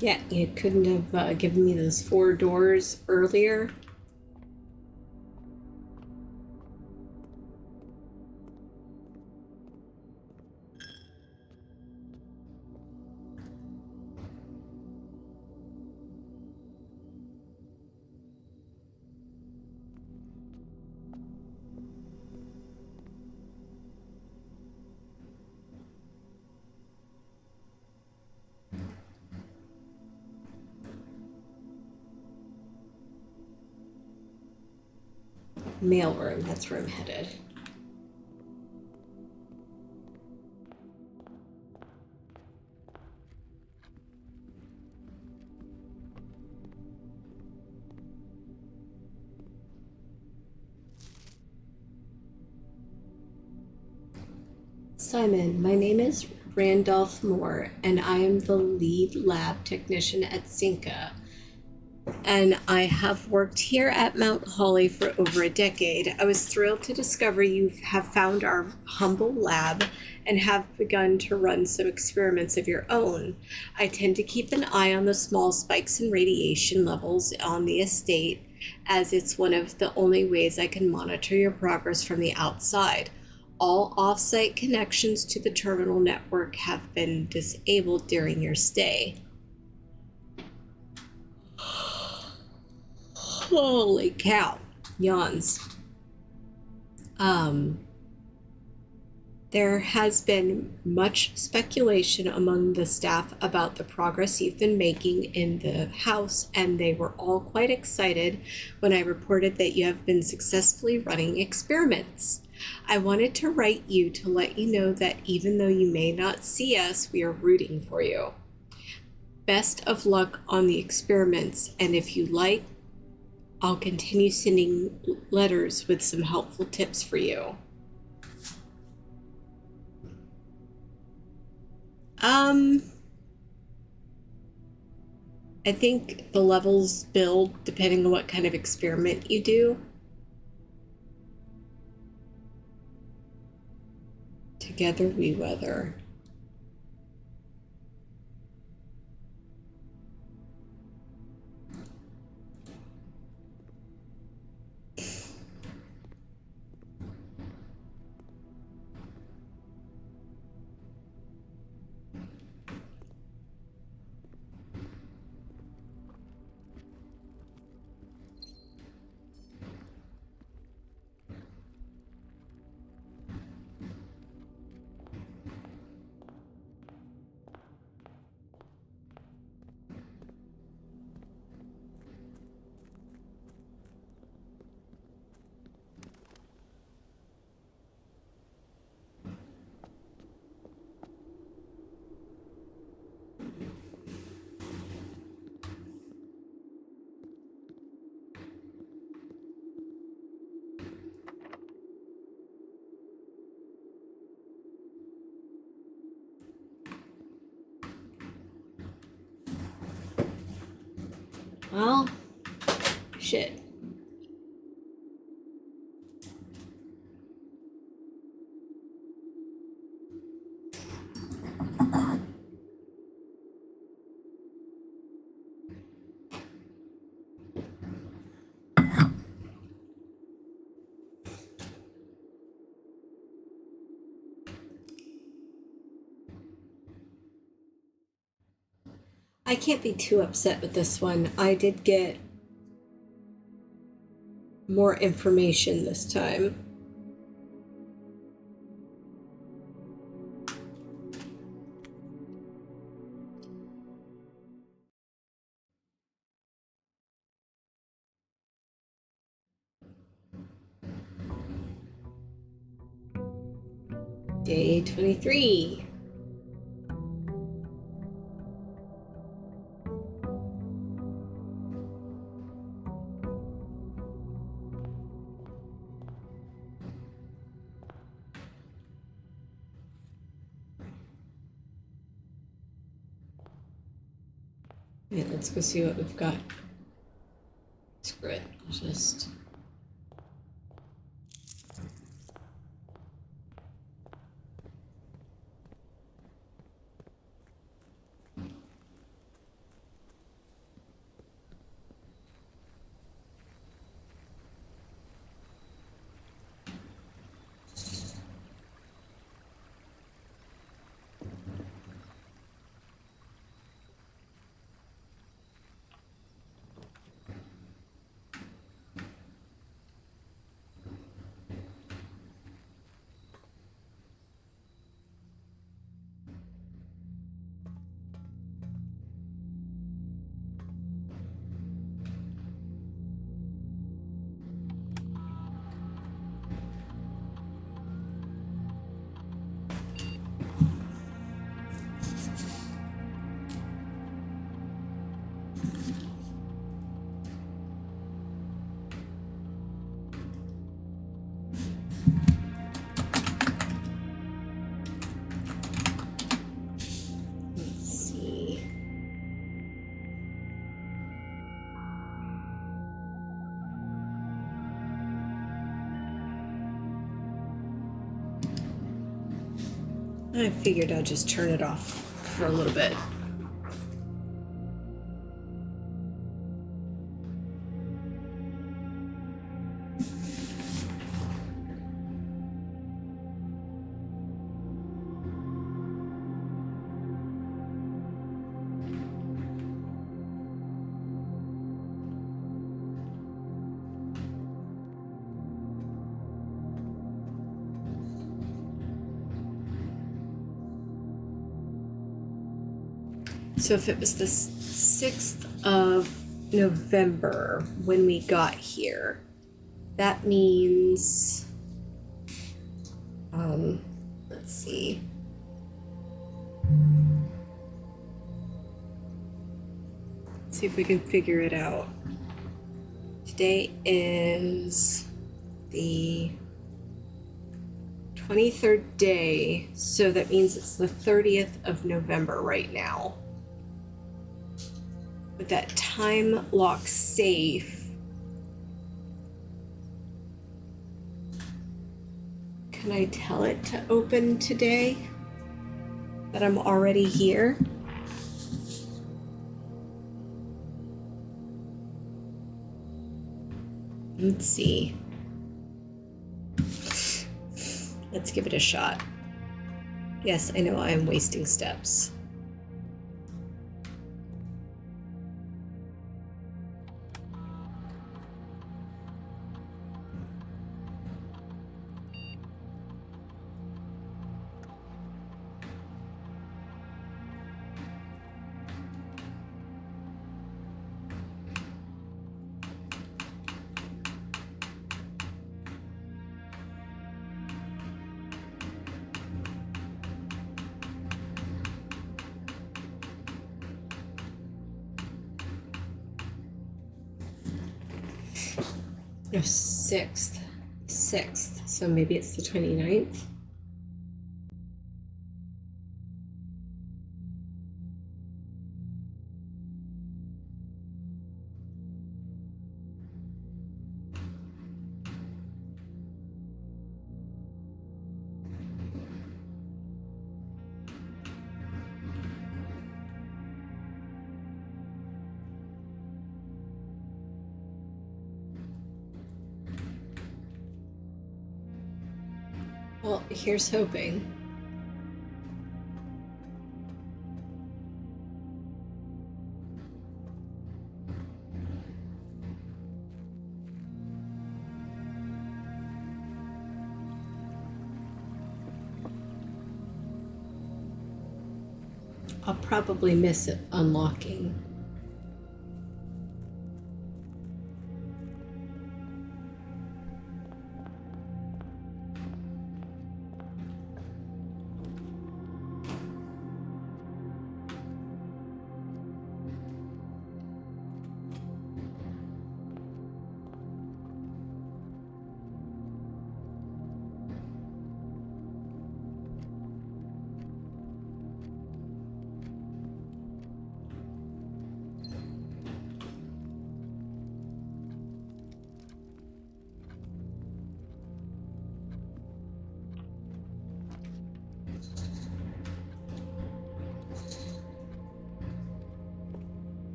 Yeah, you couldn't have given me those 4 doors earlier. Mailroom, that's where I'm headed. Simon, my name is Randolph Moore, and I am the lead lab technician at Cinca. And I have worked here at Mount Holly for over a decade. I was thrilled to discover you have found our humble lab and have begun to run some experiments of your own. I tend to keep an eye on the small spikes in radiation levels on the estate, as it's one of the only ways I can monitor your progress from the outside. All off-site connections to the terminal network have been disabled during your stay. Holy cow. Yawns. There has been much speculation among the staff about the progress you've been making in the house, and they were all quite excited when I reported that you have been successfully running experiments. I wanted to write you to let you know that even though you may not see us, we are rooting for you. Best of luck on the experiments, and if you like, I'll continue sending letters with some helpful tips for you. I think the levels build depending on what kind of experiment you do. Together we weather. Well, shit. I can't be too upset with this one. I did get more information this time. Day 23. Yeah, let's go see what we've got. Screw it. I'll just... I figured I'd just turn it off for a little bit. So if it was the 6th of November when we got here, that means, let's see. Let's see if we can figure it out. Today is the 23rd day, so that means it's the 30th of November right now. With that time lock safe, can I tell it to open today that I'm already here? Let's see. Let's give it a shot. Yes, I know I am wasting steps. No, 6th. 6th. So maybe it's the 29th. Well, here's hoping. I'll probably miss it unlocking.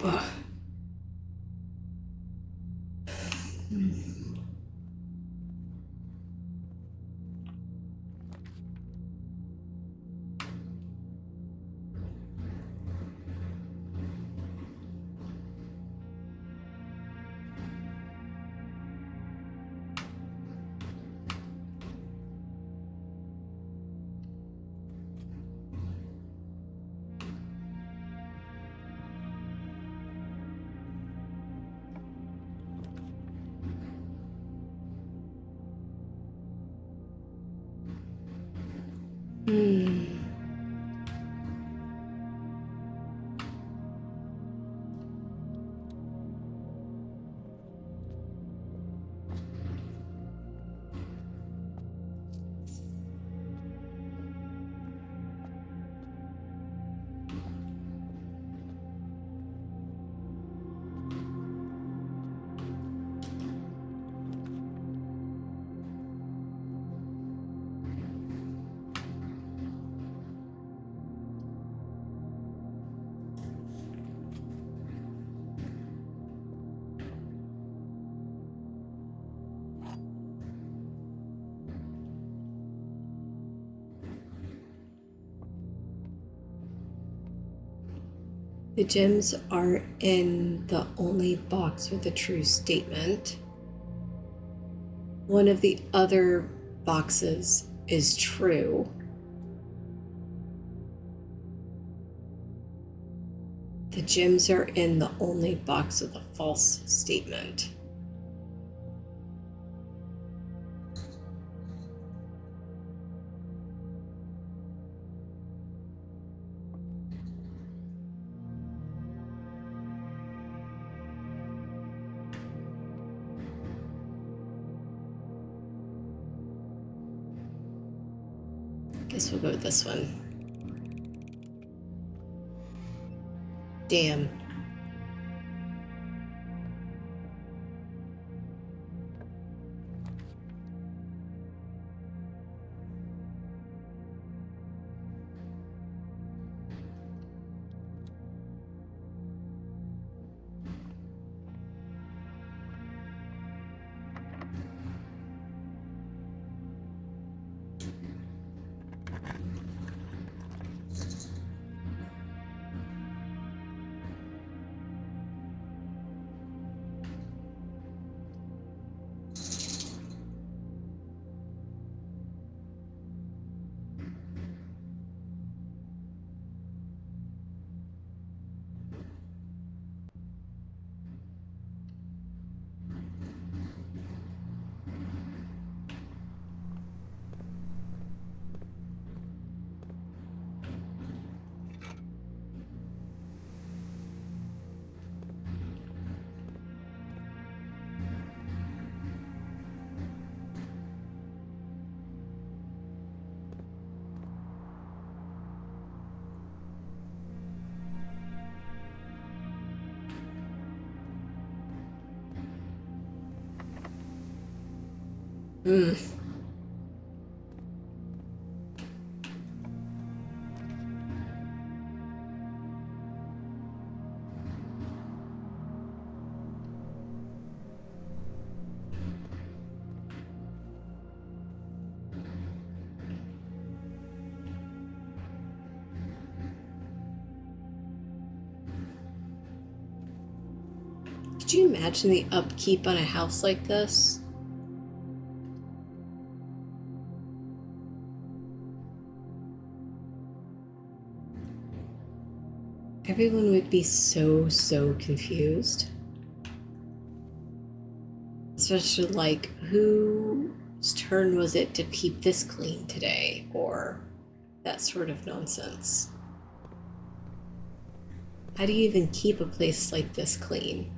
Ugh. The gems are in the only box with a true statement. One of the other boxes is true. The gems are in the only box with a false statement. Guess we'll go with this one. Damn. Hmm. Could you imagine the upkeep on a house like this? Everyone would be so confused. Especially like, whose turn was it to keep this clean today? Or that sort of nonsense. How do you even keep a place like this clean?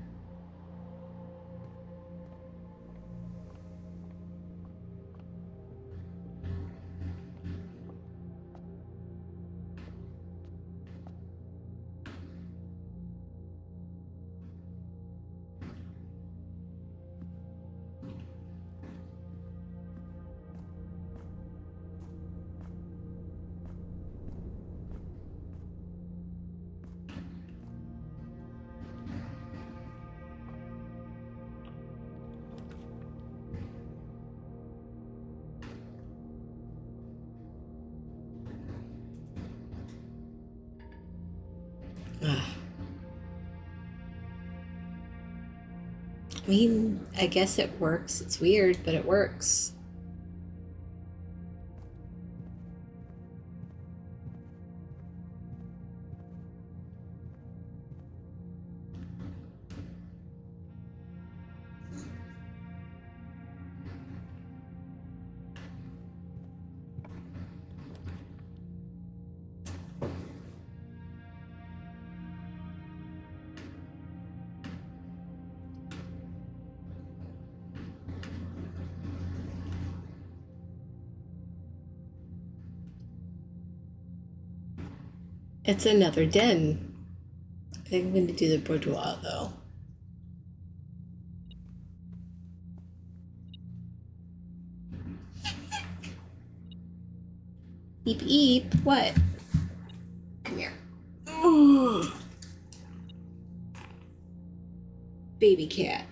Ugh. I mean, I guess it works. It's weird, but it works. It's another den. I think I'm going to do the boudoir though. Eep eep. What? Come here. Ugh. Baby cat.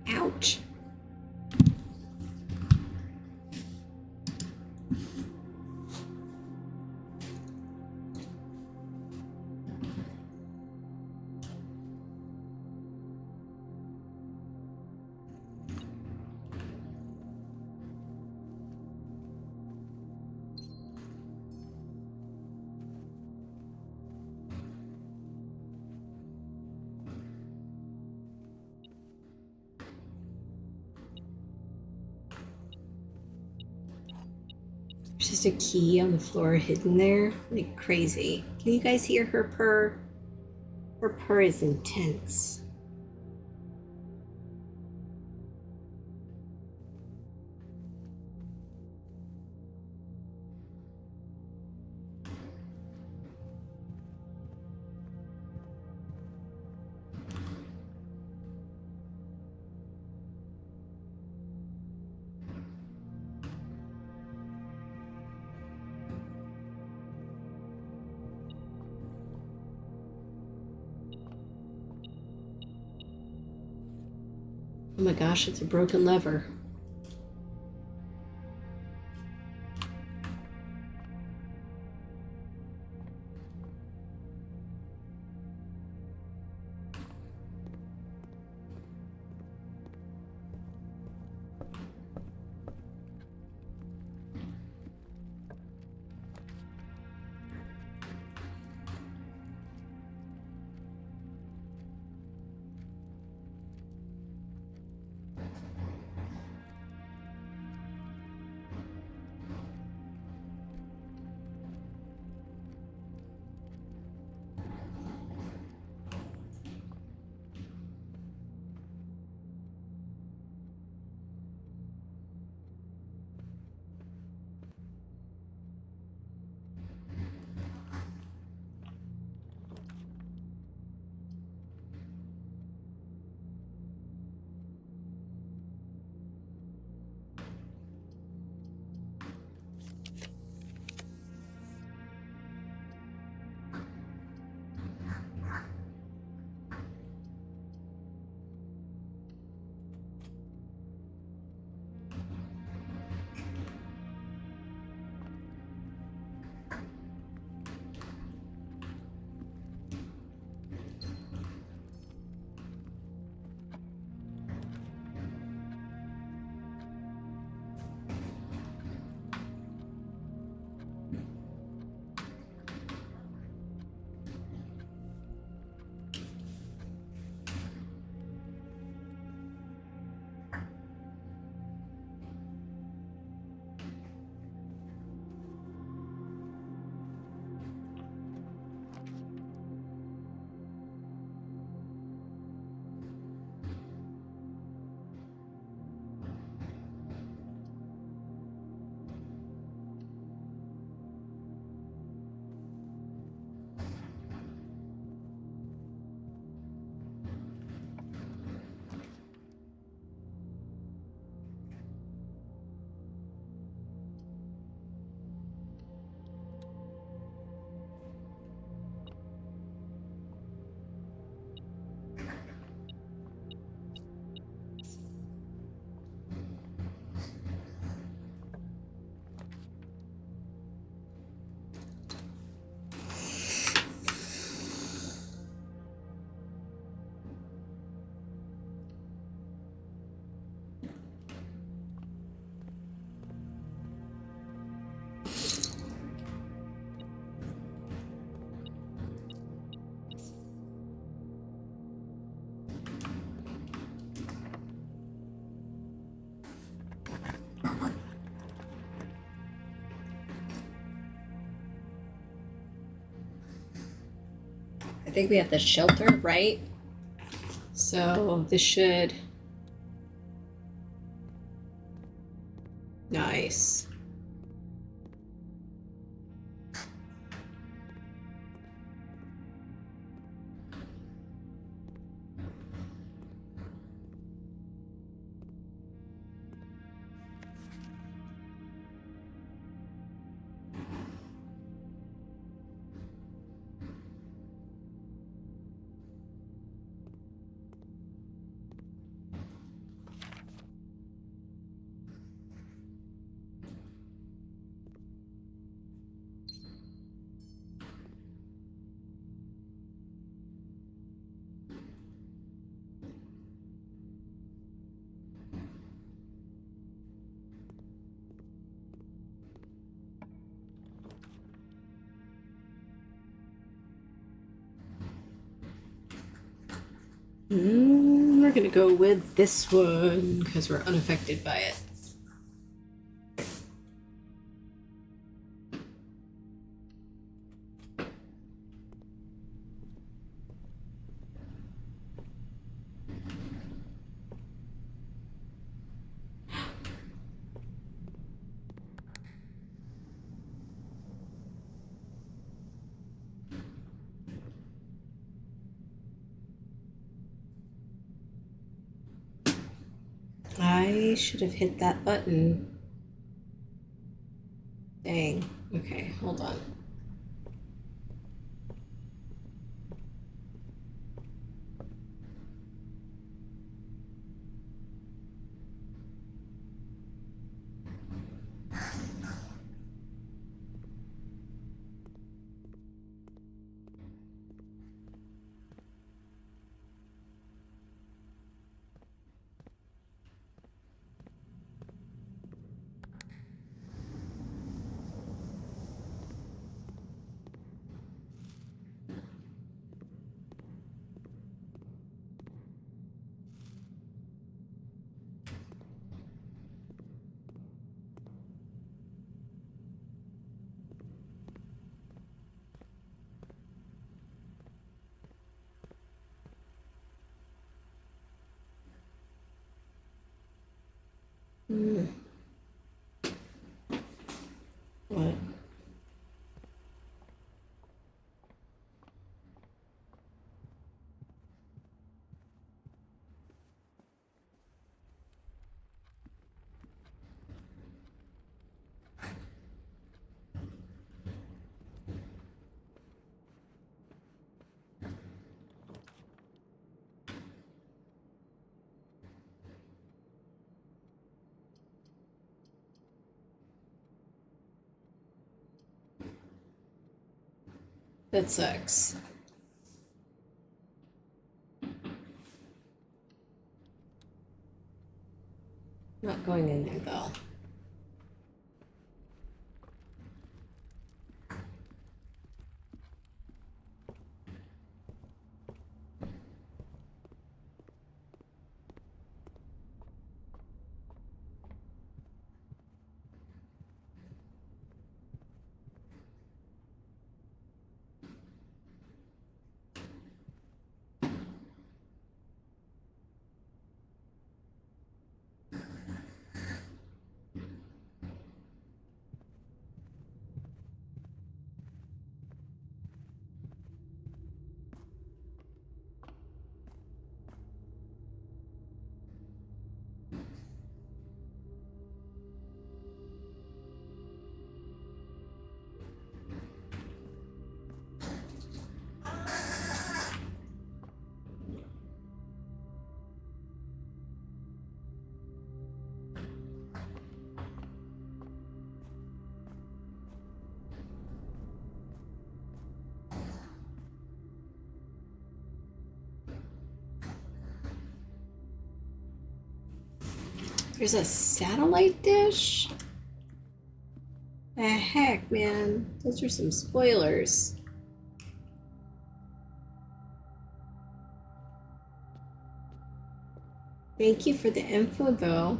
Ouch. There's just a key on the floor hidden there, like crazy. Can you guys hear her purr? Her purr is intense. Oh my gosh, it's a broken lever. think we have the shelter, right? So this should... Nice. We're gonna go with this one because we're unaffected by it. I should have hit that button. Dang. Okay, hold on. What? That sucks. Not going in there though. There's a satellite dish? The heck, man. Those are some spoilers. Thank you for the info, though.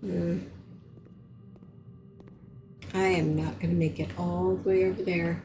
Hmm. I am not going to make it all the way over there.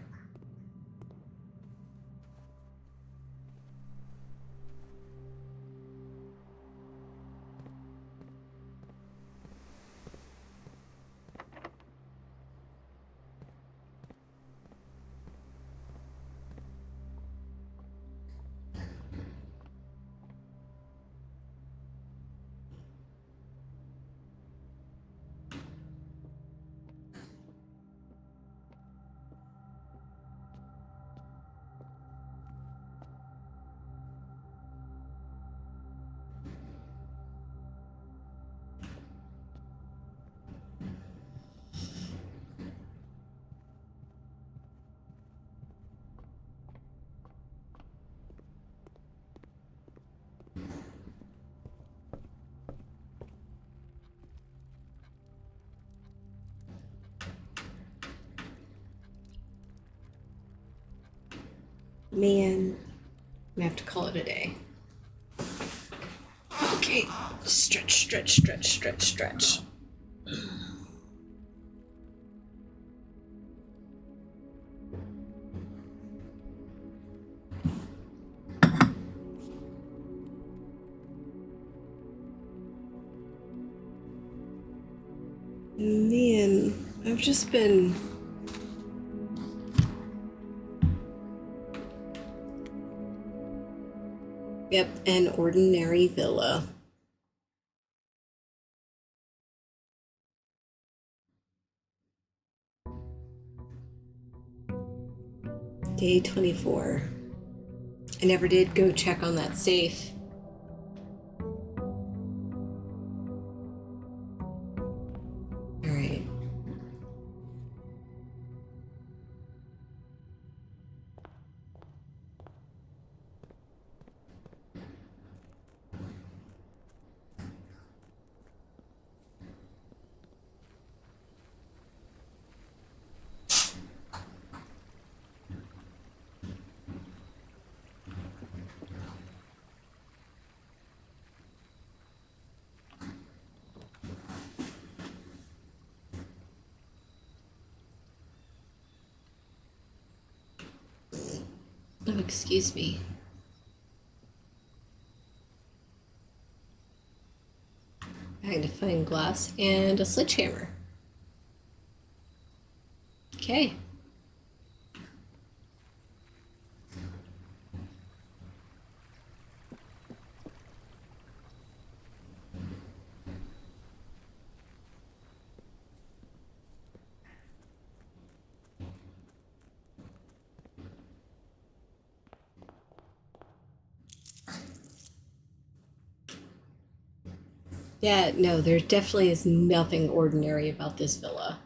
Man, we have to call it a day. Okay, stretch, stretch, stretch, stretch, stretch. Man, I've just been. Yep, an ordinary villa. Day 24. I never did go check on that safe. All right. Oh, excuse me. Magnifying glass and a sledgehammer. Okay. Yeah, no, there definitely is nothing ordinary about this villa.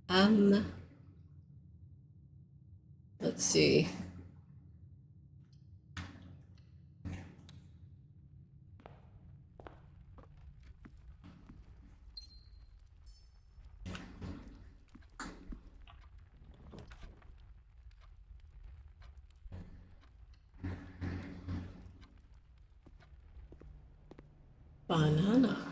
Um, let's see. Banana.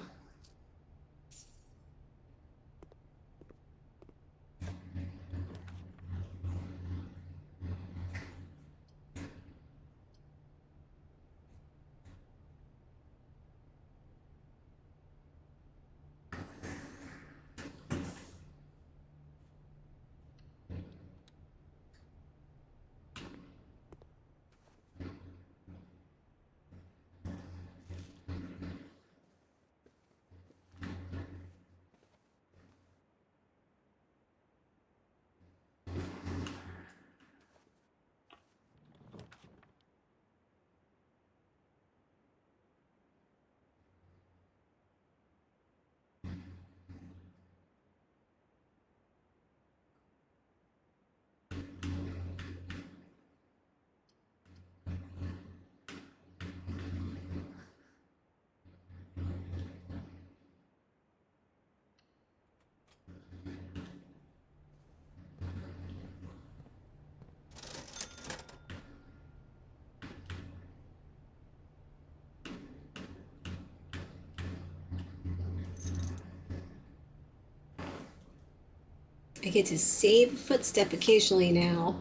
I get to save a footstep occasionally now.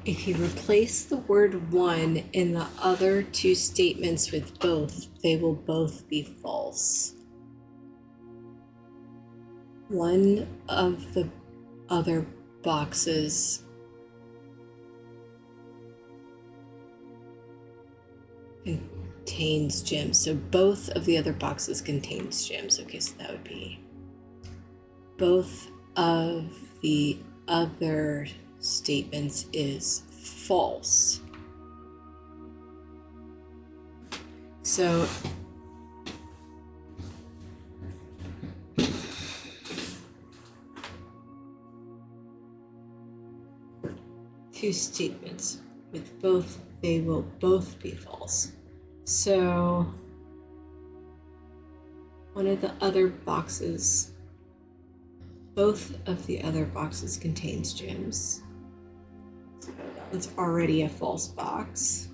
If you replace the word one in the other two statements with both, they will both be false. One of the other boxes contains gems. So both of the other boxes contains gems. Okay, so that would be both of the other statements is false. So two statements with both, they will both be false. So one of the other boxes, both of the other boxes contains gems. So that's already a false box.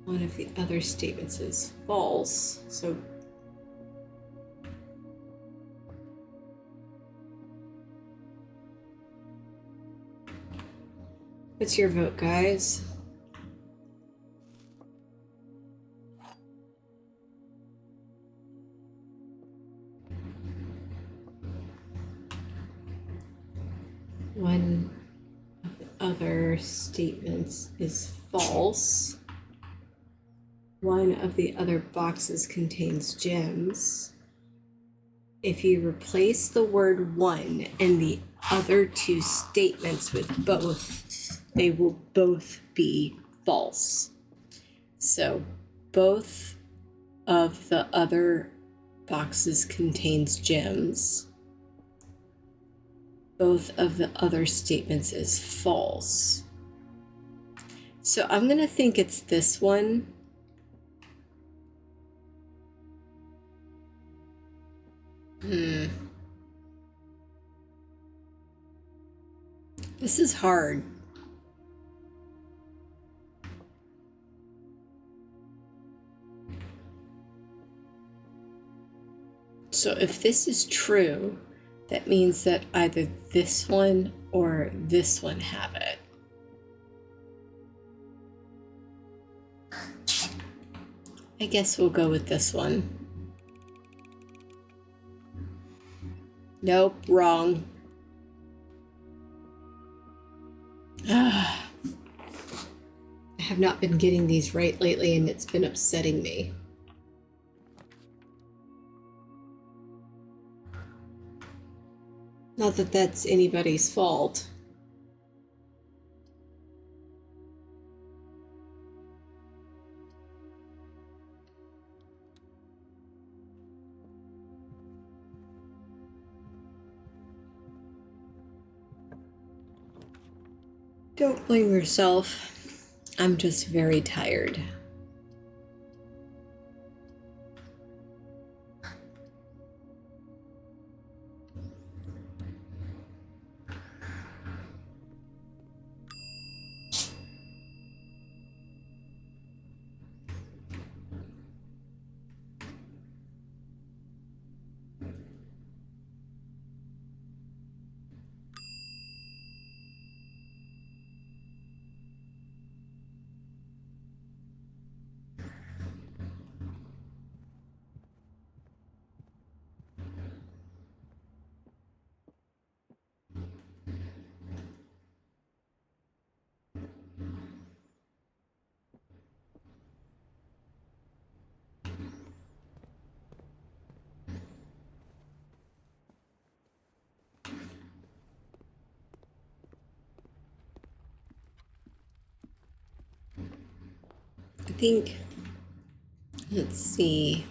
One of the other statements is false. So what's your vote, guys? One of the other statements is false. One of the other boxes contains gems. If you replace the word one in the other two statements with both, they will both be false. So both of the other boxes contains gems. Both of the other statements is false. So I'm going to think it's this one. This is hard. So if this is true, that means that either this one or this one have it. I guess we'll go with this one. Nope, wrong. I have not been getting these right lately, and it's been upsetting me. Not that that's anybody's fault. Don't blame yourself. I'm just very tired. think, let's see.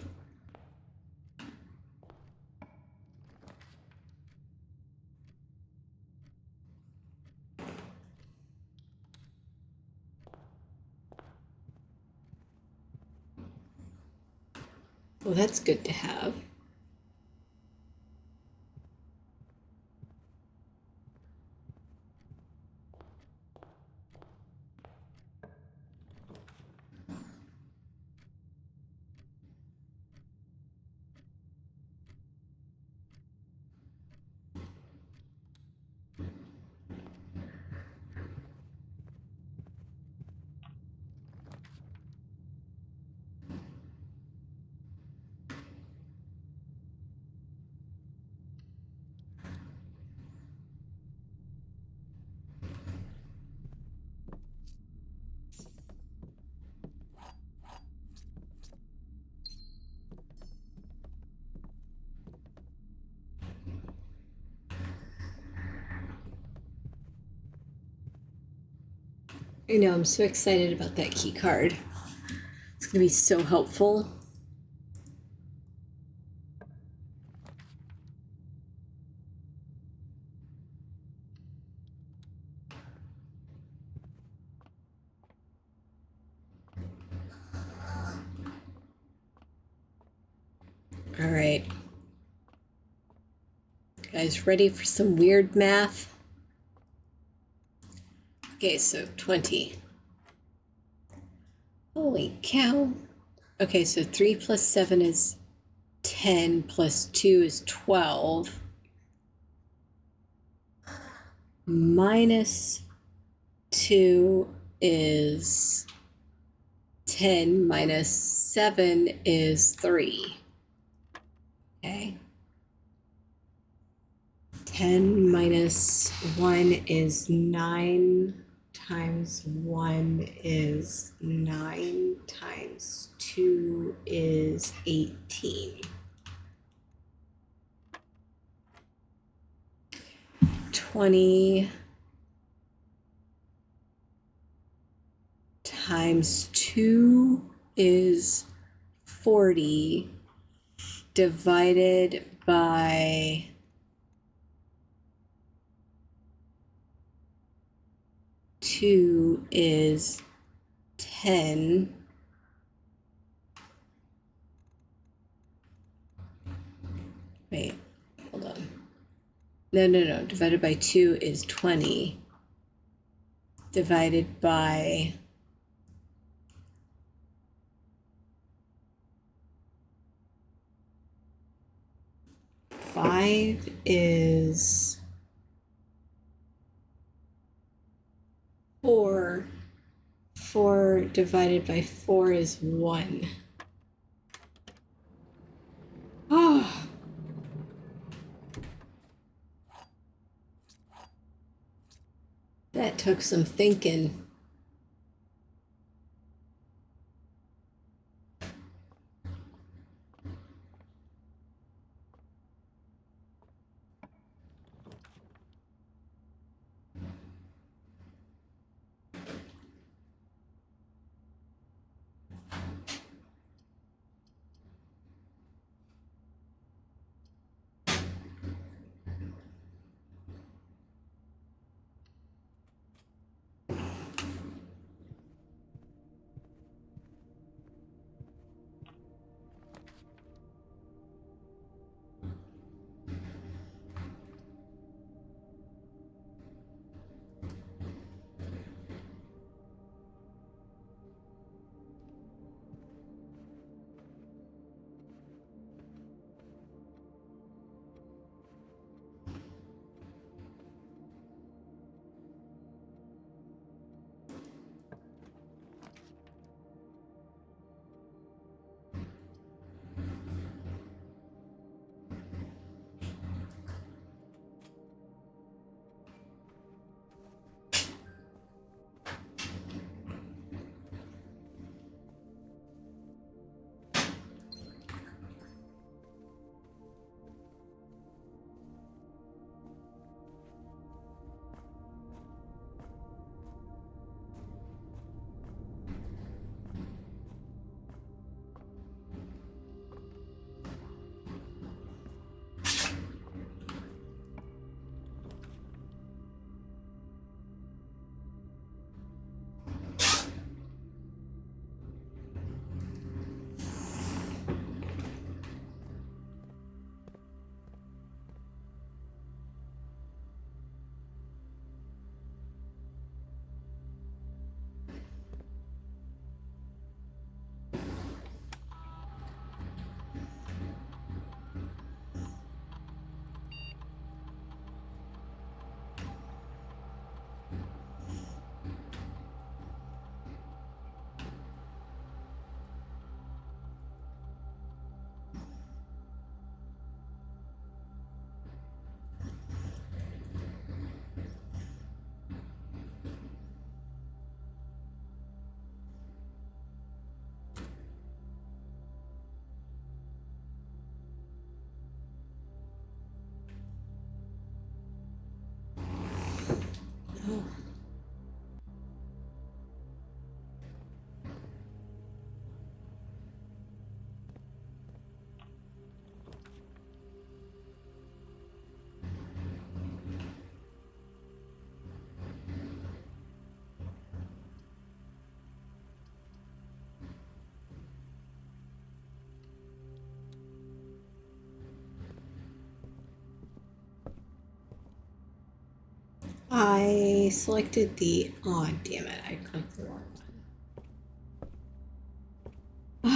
Well, that's good to have. I know, I'm so excited about that key card. It's going to be so helpful. All right. Guys, ready for some weird math? Okay, so 20. Holy cow. Okay, so 3 plus 7 is 10, plus 2 is 12. Minus 2 is 10, minus 7 is 3. Okay. 10 minus 1 is 9, times 1 is 9, times 2 is 18. 20 times 2 is 40, divided by 2 is 10. Wait, hold on. No. Divided by 2 is 20. Divided by 5 is 4. 4 divided by 4 is 1. Oh. That took some thinking. I selected the, oh, damn it, I clicked the wrong one.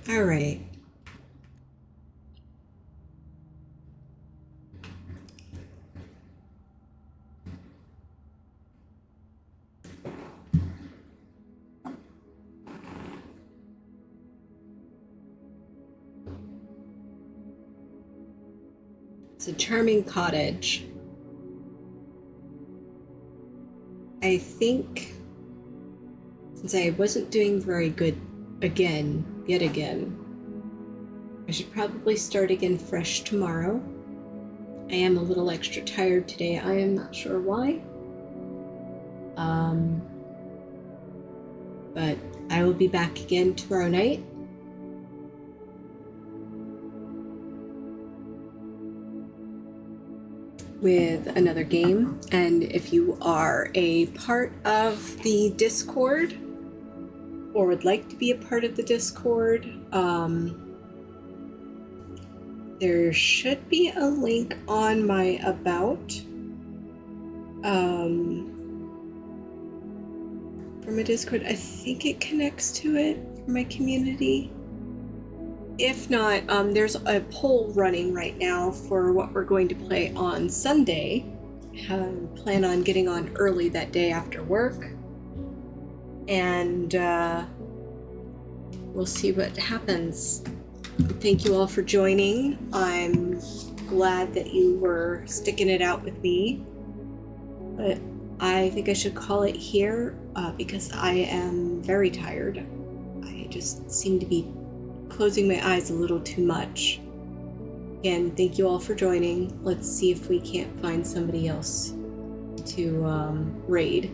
All right. It's a charming cottage. I think since I wasn't doing very good yet again, I should probably start again fresh tomorrow. I am a little extra tired today. I am not sure why. But I will be back again tomorrow night. With another game. And if you are a part of the Discord or would like to be a part of the Discord, there should be a link on my about from a Discord. I think it connects to it for my community. If not, there's a poll running right now for what we're going to play on Sunday. Plan on getting on early that day after work, and we'll see what happens. Thank you all for joining. I'm glad that you were sticking it out with me, but I think I should call it here because I am very tired. I just seem to be closing my eyes a little too much. Again, thank you all for joining. Let's see if we can't find somebody else to raid.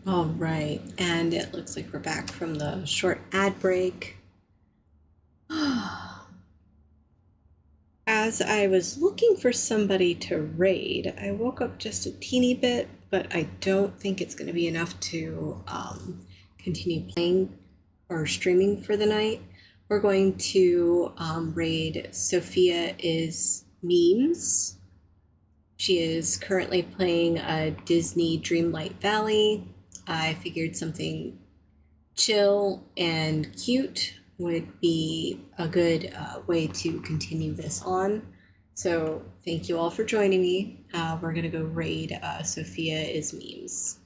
All right, and it looks like we're back from the short ad break. As I was looking for somebody to raid, I woke up just a teeny bit, but I don't think it's going to be enough to continue playing or streaming for the night. We're going to raid Sophia is Memes. She is currently playing a Disney Dreamlight Valley. I figured something chill and cute would be a good way to continue this on. So thank you all for joining me. We're gonna go raid Sophia is Memes.